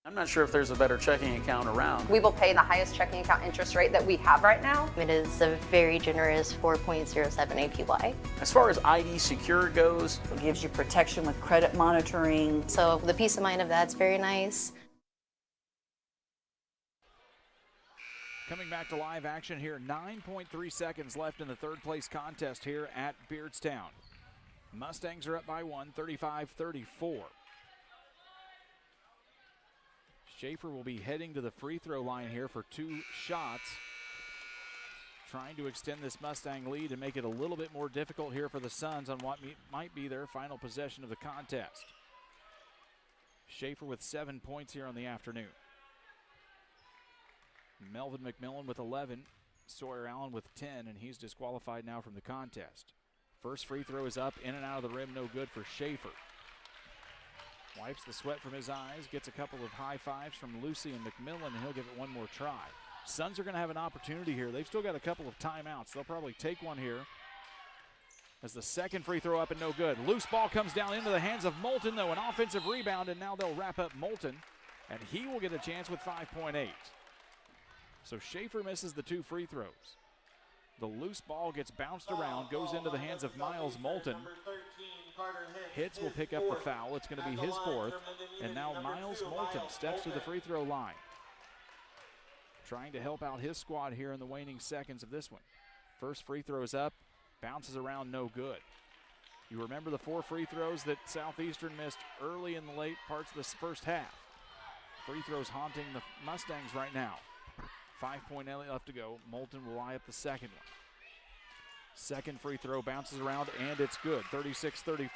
I'm not sure if there's a better checking account around. We will pay the highest checking account interest rate that we have right now. It is a very generous 4.07 APY. As far as ID Secure goes, It gives you protection with credit monitoring. So the peace of mind of that's very nice. Coming back to live action here, 9.3 seconds left in the third place contest here at Beardstown. Mustangs are up by 1, 35-34. Schaefer will be heading to the free throw line here for 2 shots, trying to extend this Mustang lead and make it a little bit more difficult here for the Suns on what might be their final possession of the contest. Schaefer with 7 points here on the afternoon. Melvin McMillan with 11, Sawyer Allen with 10, and he's disqualified now from the contest. First free throw is up, in and out of the rim, no good for Schaefer. Wipes the sweat from his eyes, gets a couple of high fives from Lucy and McMillan, and he'll give it one more try. Suns are going to have an opportunity here. They've still got a couple of timeouts. They'll probably take one here. As the second free throw up and no good. Loose ball comes down into the hands of Moulton, though, an offensive rebound, and now they'll wrap up Moulton, and he will get a chance with 5.8. So Schaefer misses the 2 free throws. The loose ball gets bounced around, goes into the hands of Miles Moulton. Hitz will pick up the foul. It's going to be his 4th. And now Miles Moulton steps to the free throw line. trying to help out his squad here in the waning seconds of this one. First free throw is up, bounces around, no good. You remember the 4 free throws that Southeastern missed early in the late parts of the first half. Free throws haunting the Mustangs right now. 5.8 left to go. Moulton will eye up the second one. Second free throw bounces around, and it's good. 36-34.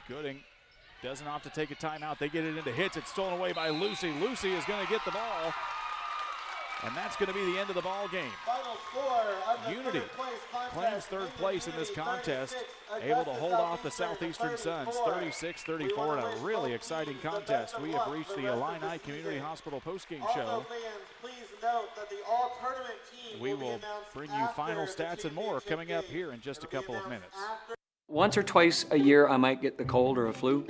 Gooding doesn't opt to take a timeout. They get it into hits. It's stolen away by Lucy. Lucy is going to get the ball, and that's going to be the end of the ball game. Final score of the Unity third place contest, claims third place in this contest, able to hold off the Southeastern Suns 36-34 in a really exciting contest. We have reached the Illini Community Hospital postgame show. Also, fans, please note that the all-tournament team We will be will announced bring you after final the stats and more championship coming up game. here in just a couple of minutes. Once or twice a year, I might get the cold or a flu,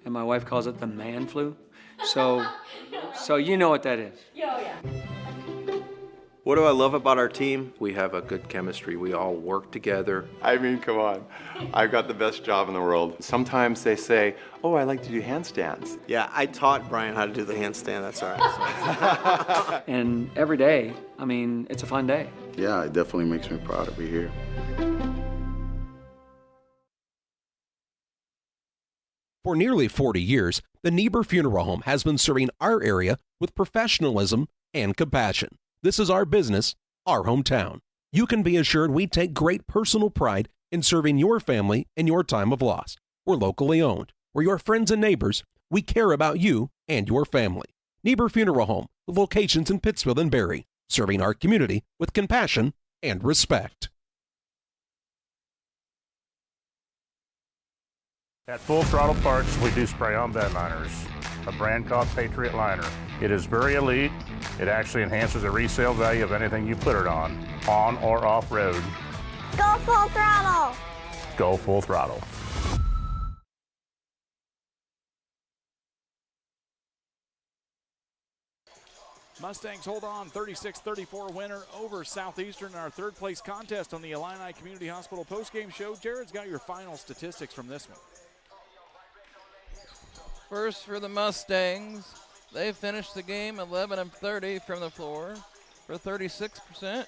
and my wife calls it the man flu. So you know what that is. What do I love about our team? We have a good chemistry. We all work together. I mean, come on. I've got the best job in the world. Sometimes they say, oh, I like to do handstands. Yeah, I taught Brian how to do the handstand. That's all right. And every day, I mean, it's a fun day. Yeah, it definitely makes me proud to be here. For nearly 40 years, the Niebuhr Funeral Home has been serving our area with professionalism and compassion. This is our business, our hometown. You can be assured we take great personal pride in serving your family in your time of loss. We're locally owned. We're your friends and neighbors. We care about you and your family. Niebuhr Funeral Home, with locations in Pittsfield and Barry, serving our community with compassion and respect. At Full Throttle Parts, we do spray-on bed liners, a brand called Patriot Liner. It is very elite. It actually enhances the resale value of anything you put it on or off-road. Go Full Throttle! Go Full Throttle. Mustangs hold on, 36-34 winner over Southeastern in our third place contest on the Illini Community Hospital postgame show. Jared's got your final statistics from this one. First for the Mustangs, they finished the game 11 of 30 from the floor for 36%,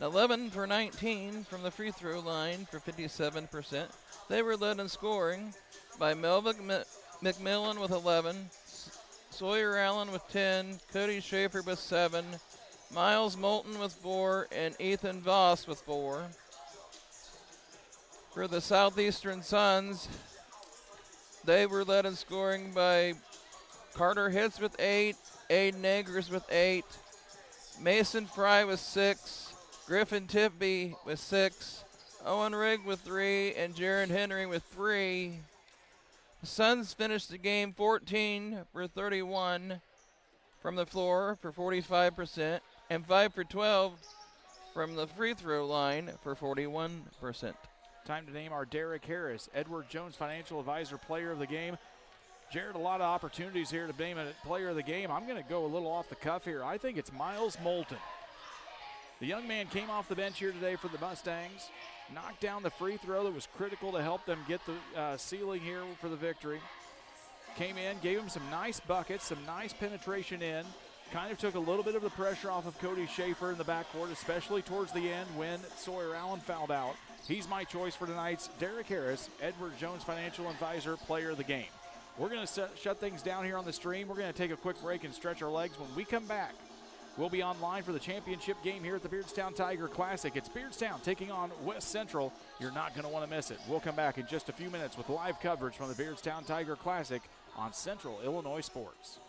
11 for 19 from the free throw line for 57%. They were led in scoring by Melvin McMillan with 11, Sawyer Allen with 10, Cody Schaefer with 7, Miles Moulton with 4, and Ethan Voss with 4. For the Southeastern Suns, they were led in scoring by Carter Hitz with 8, Aiden Eggers with 8, Mason Fry with 6, Griffin Tippy with 6, Owen Rigg with 3, and Jaron Henry with 3. The Suns finished the game 14 for 31 from the floor for 45%, and 5 for 12 from the free throw line for 41%. Time to name our Derek Harris, Edward Jones Financial Advisor Player of the Game. Jared, a lot of opportunities here to name a Player of the Game. I'm going to go a little off the cuff here. I think it's Miles Moulton. The young man came off the bench here today for the Mustangs, knocked down the free throw that was critical to help them get the ceiling here for the victory. Came in, gave him some nice buckets, some nice penetration in. Kind of took a little bit of the pressure off of Cody Schaefer in the backcourt, especially towards the end when Sawyer Allen fouled out. He's my choice for tonight's Derek Harris, Edward Jones Financial Advisor Player of the Game. We're going to shut things down here on the stream. We're going to take a quick break and stretch our legs. When we come back, we'll be online for the championship game here at the Beardstown Tiger Classic. It's Beardstown taking on West Central. You're not going to want to miss it. We'll come back in just a few minutes with live coverage from the Beardstown Tiger Classic on Central Illinois Sports.